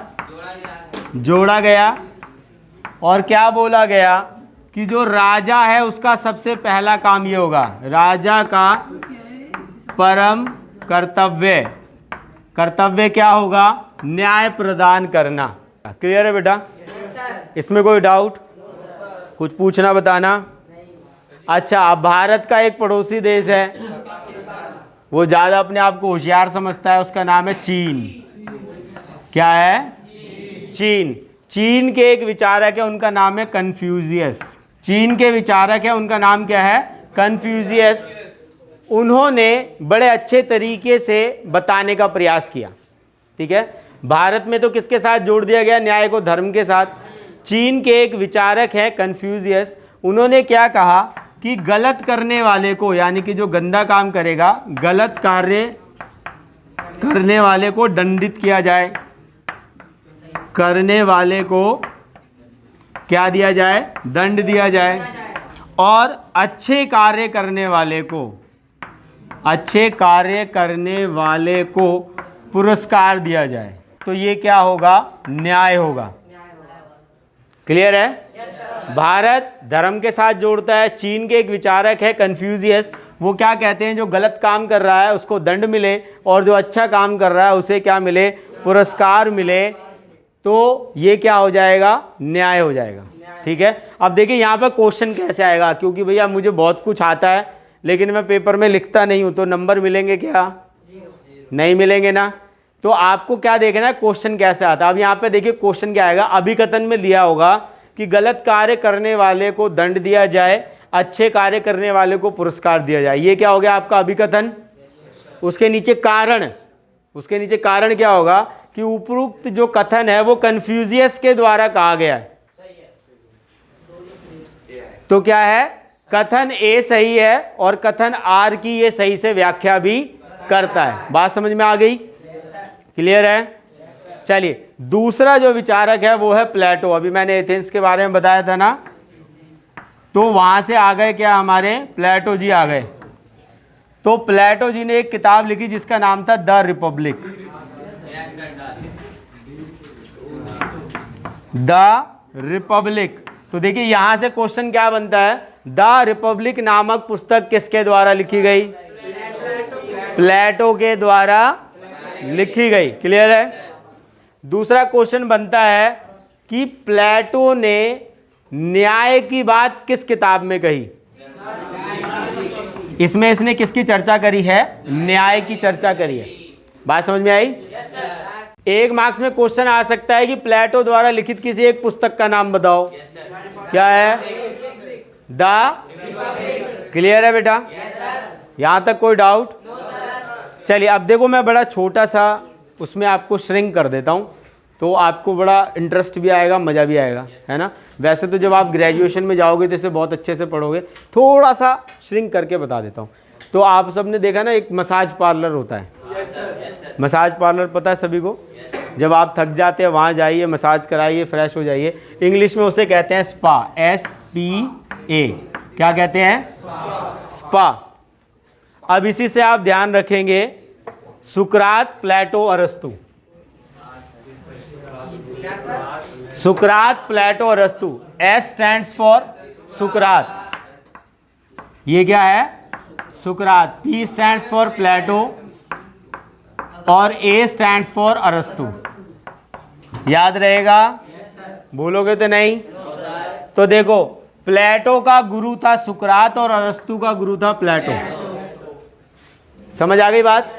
जोड़ा गया। और क्या बोला गया कि जो राजा है उसका सबसे पहला काम ये होगा, राजा का परम कर्तव्य क्या होगा? न्याय प्रदान करना। क्लियर है बेटा? इसमें कोई डाउट? कुछ पूछना, बताना। अच्छा, अब भारत का एक पड़ोसी देश है, वो ज़्यादा अपने आप को होशियार समझता है, उसका नाम है चीन। क्या है? चीन। चीन के एक विचारक है, उनका नाम है कन्फ्यूशियस। चीन के विचारक है, उनका नाम क्या है? कन्फ्यूशियस। उन्होंने बड़े अच्छे तरीके से बताने का प्रयास किया। ठीक है, भारत में तो किसके साथ जोड़ दिया गया न्याय को? धर्म के साथ। चीन के एक विचारक है कन्फ्यूशियस, उन्होंने क्या कहा कि गलत करने वाले को, यानी कि जो गंदा काम करेगा, गलत कार्य करने वाले को दंडित किया जाए। करने वाले को क्या दिया जाए? दंड दिया जाए। और अच्छे कार्य करने वाले को पुरस्कार दिया जाए। तो ये क्या होगा? न्याय होगा। क्लियर है? भारत धर्म के साथ जोड़ता है। चीन के एक विचारक है कन्फ्यूशियस, वो क्या कहते हैं? जो गलत काम कर रहा है उसको दंड मिले, और जो अच्छा काम कर रहा है उसे क्या मिले? पुरस्कार मिले। तो ये क्या हो जाएगा? न्याय हो जाएगा। ठीक है, अब देखिए यहाँ पर क्वेश्चन कैसे आएगा, क्योंकि भैया मुझे बहुत कुछ आता है लेकिन मैं पेपर में लिखता नहीं हूँ, तो नंबर मिलेंगे क्या? नहीं मिलेंगे ना। तो आपको क्या देखना है? क्वेश्चन कैसे आता है। अब यहाँ पे देखिए क्वेश्चन क्या आएगा। अभिकथन में दिया होगा कि गलत कार्य करने वाले को दंड दिया जाए, अच्छे कार्य करने वाले को पुरस्कार दिया जाए। ये क्या हो गया आपका अभिकथन। उसके नीचे कारण क्या होगा कि उपरोक्त जो कथन है वो कन्फ्यूशियस के द्वारा कहा गया है। तो क्या है? कथन ए सही है और कथन आर की ये सही से व्याख्या भी करता है। बात समझ में आ गई? क्लियर है? चलिए, दूसरा जो विचारक है वो है प्लेटो। अभी मैंने एथेंस के बारे में बताया था ना, तो वहां से आ गए क्या? हमारे प्लेटो जी आ गए। तो प्लेटो जी ने एक किताब लिखी जिसका नाम था द रिपब्लिक। The Republic. तो देखिए यहां से क्वेश्चन क्या बनता है? द रिपब्लिक नामक पुस्तक किसके द्वारा लिखी गई? प्लेटो के द्वारा लिखी गई। क्लियर है? दूसरा क्वेश्चन बनता है कि प्लेटो ने न्याय की बात किस किताब में कही? इसमें इसने किसकी चर्चा करी है? न्याय की चर्चा करी है। बात समझ में आई? एक मार्क्स में क्वेश्चन आ सकता है कि प्लेटो द्वारा लिखित किसी एक पुस्तक का नाम बताओ। क्या है? द। क्लियर है बेटा? यहां तक कोई डाउट? चलिए, अब देखो मैं बड़ा छोटा सा उसमें आपको श्रिंक कर देता हूं, तो आपको बड़ा इंटरेस्ट भी आएगा, मज़ा भी आएगा, है ना। वैसे तो जब आप ग्रेजुएशन में जाओगे तो इसे बहुत अच्छे से पढ़ोगे, थोड़ा सा श्रिंक करके बता देता हूँ। तो आप सबने देखा ना, एक मसाज पार्लर होता है। मसाज पार्लर पता है सभी को? जब आप थक जाते हैं वहाँ जाइए, मसाज कराइए, फ्रेश हो जाइए। इंग्लिश में उसे कहते हैं स्पा। SPA। क्या कहते हैं? स्पा। अब इसी से आप ध्यान रखेंगे सुकरात, प्लेटो, अरस्तु। सुकरात, प्लेटो, अरस्तु। एस स्टैंड्स फॉर सुकरात, ये क्या है? सुकरात। पी स्टैंड्स फॉर प्लेटो और ए स्टैंड्स फॉर अरस्तु। याद रहेगा? बोलोगे तो नहीं? तो देखो, प्लेटो का गुरु था सुकरात और अरस्तु का गुरु था प्लेटो। समझ आ गई बात?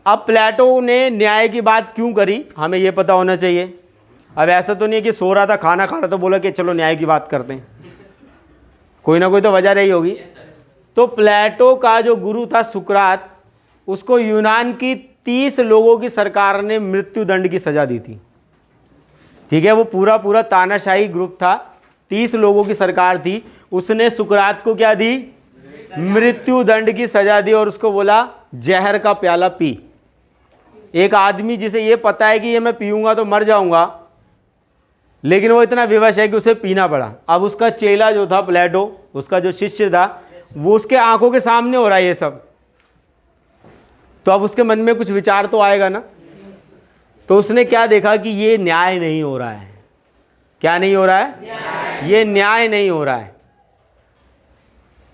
अब प्लेटो ने न्याय की बात क्यों करी, हमें यह पता होना चाहिए। अब ऐसा तो नहीं है कि सो रहा था, खाना खा रहा था, बोला कि चलो न्याय की बात करते हैं। कोई ना कोई तो वजह रही होगी। तो प्लेटो का जो गुरु था सुकरात, उसको यूनान की 30 लोगों की सरकार ने मृत्युदंड की सजा दी थी। ठीक है, वो पूरा तानाशाही ग्रुप था, 30 लोगों की सरकार थी। उसने सुकरात को क्या दी? मृत्युदंड की सजा दी और उसको बोला जहर का प्याला पी। एक आदमी जिसे ये पता है कि ये मैं पीऊंगा तो मर जाऊंगा, लेकिन वो इतना विवश है कि उसे पीना पड़ा। अब उसका चेला जो था प्लेटो, उसका जो शिष्य था, वो उसके आंखों के सामने हो रहा है ये सब, तो अब उसके मन में कुछ विचार तो आएगा ना। तो उसने क्या देखा कि ये न्याय नहीं हो रहा है। क्या नहीं हो रहा है? ये न्याय नहीं हो रहा है।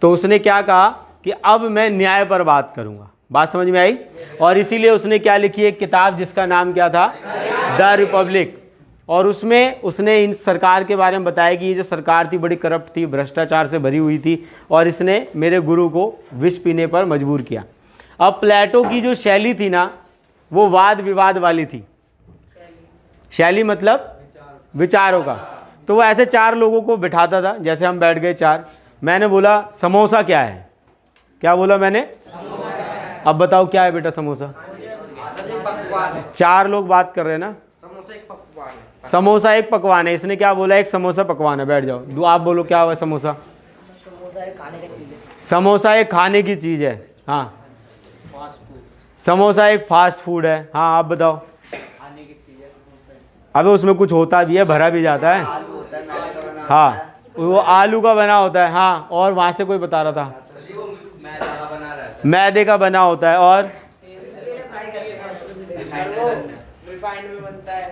तो उसने क्या कहा कि अब मैं न्याय पर बात करूंगा। बात समझ में आई? और इसीलिए उसने क्या लिखी, एक किताब जिसका नाम क्या था? The Republic. और उसमें उसने इन सरकार के बारे में बताया कि ये जो सरकार थी बड़ी करप्ट थी, भ्रष्टाचार से भरी हुई थी, और इसने मेरे गुरु को विष पीने पर मजबूर किया। अब प्लेटो की जो शैली थी ना, वो वाद विवाद वाली थी। शैली मतलब विचारों का। तो वो ऐसे 4 लोगों को बिठाता था, जैसे हम बैठ गए 4। मैंने बोला समोसा क्या है? क्या बोला मैंने? अब बताओ क्या है बेटा समोसा? 4 लोग बात कर रहे हैं ना। समोसा एक पकवान है। इसने क्या बोला? एक समोसा पकवान है। बैठ जाओ, आप बोलो क्या हुआ? समोसा समोसा एक खाने की चीज़ है। हाँ, समोसा एक फास्ट फूड है। हाँ, आप बताओ। अबे उसमें कुछ होता भी है, भरा भी जाता है। हाँ, वो आलू का बना होता है। हाँ, और वहाँ से कोई बता रहा था मैदे का बना होता है, और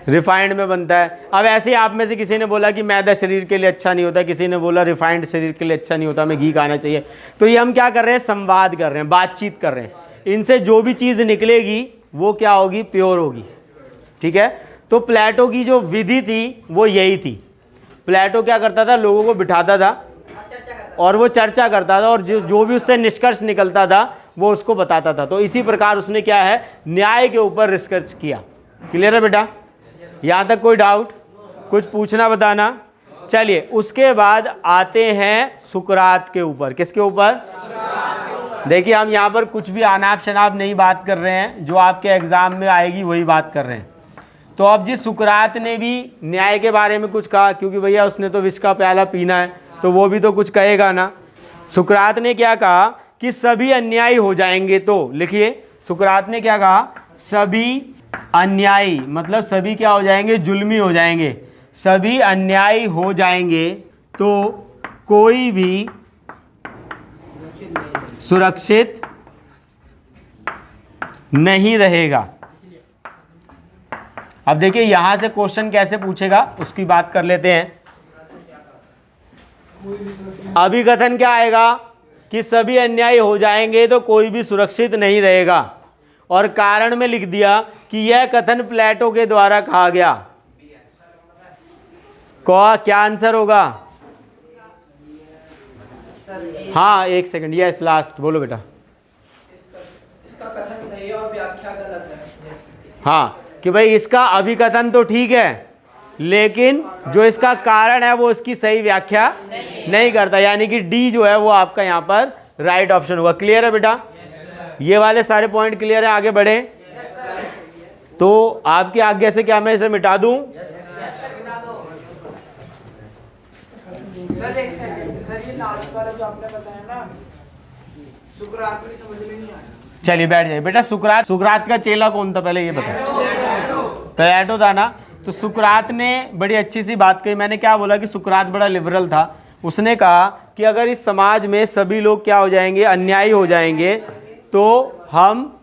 रिफाइंड में बनता है। अब ऐसे ही आप में से किसी ने बोला कि मैदा शरीर के लिए अच्छा नहीं होता, किसी ने बोला रिफाइंड शरीर के लिए अच्छा नहीं होता, हमें घी खाना चाहिए। तो ये हम क्या कर रहे हैं? संवाद कर रहे हैं, बातचीत कर रहे हैं। इनसे जो भी चीज़ निकलेगी वो क्या होगी? प्योर होगी। ठीक है। तो प्लेटो की जो विधि थी वो यही थी। प्लेटो क्या करता था? लोगों को बिठाता था और वो चर्चा करता था, और जो भी उससे निष्कर्ष निकलता था वो उसको बताता था। तो इसी प्रकार उसने क्या है? न्याय के ऊपर रिसर्च किया। क्लियर है बेटा? यहाँ तक कोई डाउट? कुछ पूछना बताना। चलिए, उसके बाद आते हैं सुकरात के ऊपर। किसके ऊपर? देखिए, हम यहाँ पर कुछ भी अनाप शनाप नहीं बात कर रहे हैं, जो आपके एग्जाम में आएगी वही बात कर रहे हैं। तो अब जिस सुकरात ने भी न्याय के बारे में कुछ कहा, क्योंकि भैया उसने तो विष का प्याला पीना है, तो वो भी तो कुछ कहेगा ना। सुकरात ने क्या कहा कि सभी अन्यायी हो जाएंगे। तो लिखिए, सुकरात ने क्या कहा? सभी अन्यायी मतलब सभी क्या हो जाएंगे? जुल्मी हो जाएंगे। सभी अन्यायी हो जाएंगे तो कोई भी सुरक्षित नहीं रहेगा। अब देखिए, यहां से क्वेश्चन कैसे पूछेगा उसकी बात कर लेते हैं। अभिकथन क्या आएगा कि सभी अन्यायी हो जाएंगे तो कोई भी सुरक्षित नहीं रहेगा, और कारण में लिख दिया कि यह कथन प्लेटो के द्वारा कहा गया। क्या आंसर होगा? हाँ, एक सेकंड, यस लास्ट बोलो बेटा। इसका कथन सही है और व्याख्या गलत है। हाँ, कि भाई इसका अभिकथन तो ठीक है, लेकिन जो इसका कारण है वो इसकी सही व्याख्या नहीं करता। यानी कि डी जो है वो आपका यहाँ पर राइट ऑप्शन होगा। क्लियर है बेटा? ये वाले सारे पॉइंट क्लियर है? आगे बढ़े तो आपकी आज्ञा से क्या मैं इसे मिटा दूं? सर एक सेकंड, सर ये लास्ट वाला जो आपने बताया ना, सुकरात में समझ में नहीं आया। चलिए बैठ जाइए बेटा। सुकरात का चेला कौन था पहले ये बताओ? प्लेटो था ना। तो सुकरात ने बड़ी अच्छी सी बात कही। मैंने क्या बोला कि सुकरात बड़ा लिबरल था। उसने कहा कि अगर इस समाज में सभी लोग क्या हो जाएंगे? अन्यायी हो जाएंगे, तो हम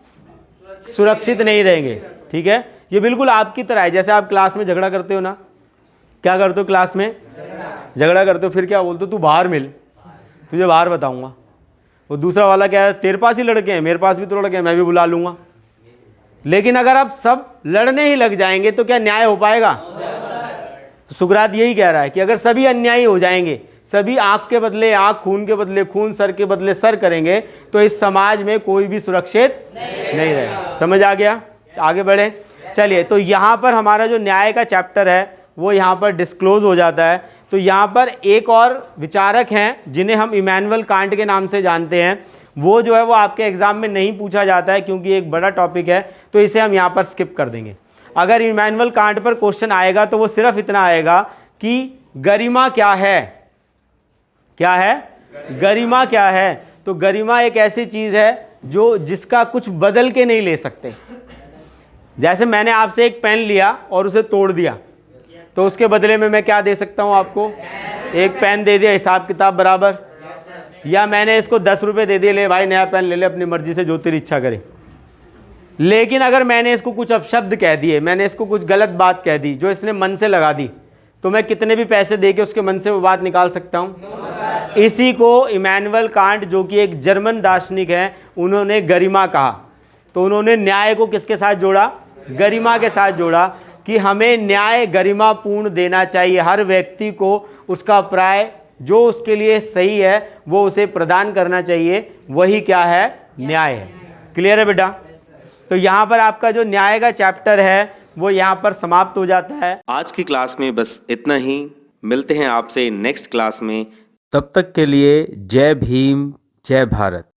सुरक्षित नहीं रहेंगे। ठीक है, ये बिल्कुल आपकी तरह है। जैसे आप क्लास में झगड़ा करते हो ना, क्या करते हो क्लास में? झगड़ा करते हो, फिर क्या बोलते हो? तू बाहर मिल, तुझे बाहर बताऊंगा। वो दूसरा वाला क्या है, तेरे पास ही लड़के हैं, मेरे पास भी तो लड़के हैं, मैं भी बुला लूंगा। लेकिन अगर आप सब लड़ने ही लग जाएंगे तो क्या न्याय हो पाएगा? तो सुकरात यही कह रहा है कि अगर सभी अन्यायी हो जाएंगे, सभी आंख के बदले आंख, खून के बदले खून, सर के बदले सर करेंगे, तो इस समाज में कोई भी सुरक्षित नहीं रहेगा। समझ आ गया? आगे बढ़े, चलिए। तो यहाँ पर हमारा जो न्याय का चैप्टर है वो यहाँ पर डिस्क्लोज हो जाता है। तो यहाँ पर एक और विचारक हैं जिन्हें हम इमैनुअल कांट के नाम से जानते हैं। वो जो है वो आपके एग्जाम में नहीं पूछा जाता है क्योंकि एक बड़ा टॉपिक है, तो इसे हम यहाँ पर स्किप कर देंगे। अगर इमैनुअल कांट पर क्वेश्चन आएगा तो वो सिर्फ इतना आएगा कि गरिमा क्या है? क्या है गरिमा? क्या है? तो गरिमा एक ऐसी चीज़ है जो जिसका कुछ बदल के नहीं ले सकते। जैसे मैंने आपसे एक पेन लिया और उसे तोड़ दिया, तो उसके बदले में मैं क्या दे सकता हूँ आपको? एक पेन दे दिया, हिसाब किताब बराबर। या मैंने इसको 10 रुपये दे दिए, ले भाई नया पेन ले ले, अपनी मर्जी से जो तेरी इच्छा करे। लेकिन अगर मैंने इसको कुछ अपशब्द कह दिए, मैंने इसको कुछ गलत बात कह दी जो इसने मन से लगा दी, तो मैं कितने भी पैसे दे के उसके मन से वो बात निकाल सकता हूँ? इसी को इमैनुअल कांट, जो कि एक जर्मन दार्शनिक है, उन्होंने गरिमा कहा। तो उन्होंने न्याय को किसके साथ जोड़ा? गरिमा के साथ जोड़ा कि हमें न्याय गरिमापूर्ण देना चाहिए। हर व्यक्ति को उसका प्राय जो उसके लिए सही है वो उसे प्रदान करना चाहिए। वही क्या है? न्याय है। क्लियर है बेटा? तो यहाँ पर आपका जो न्याय का चैप्टर है वो यहाँ पर समाप्त हो जाता है। आज की क्लास में बस इतना ही। मिलते हैं आपसे नेक्स्ट क्लास में। तब तक के लिए जय भीम, जय भारत।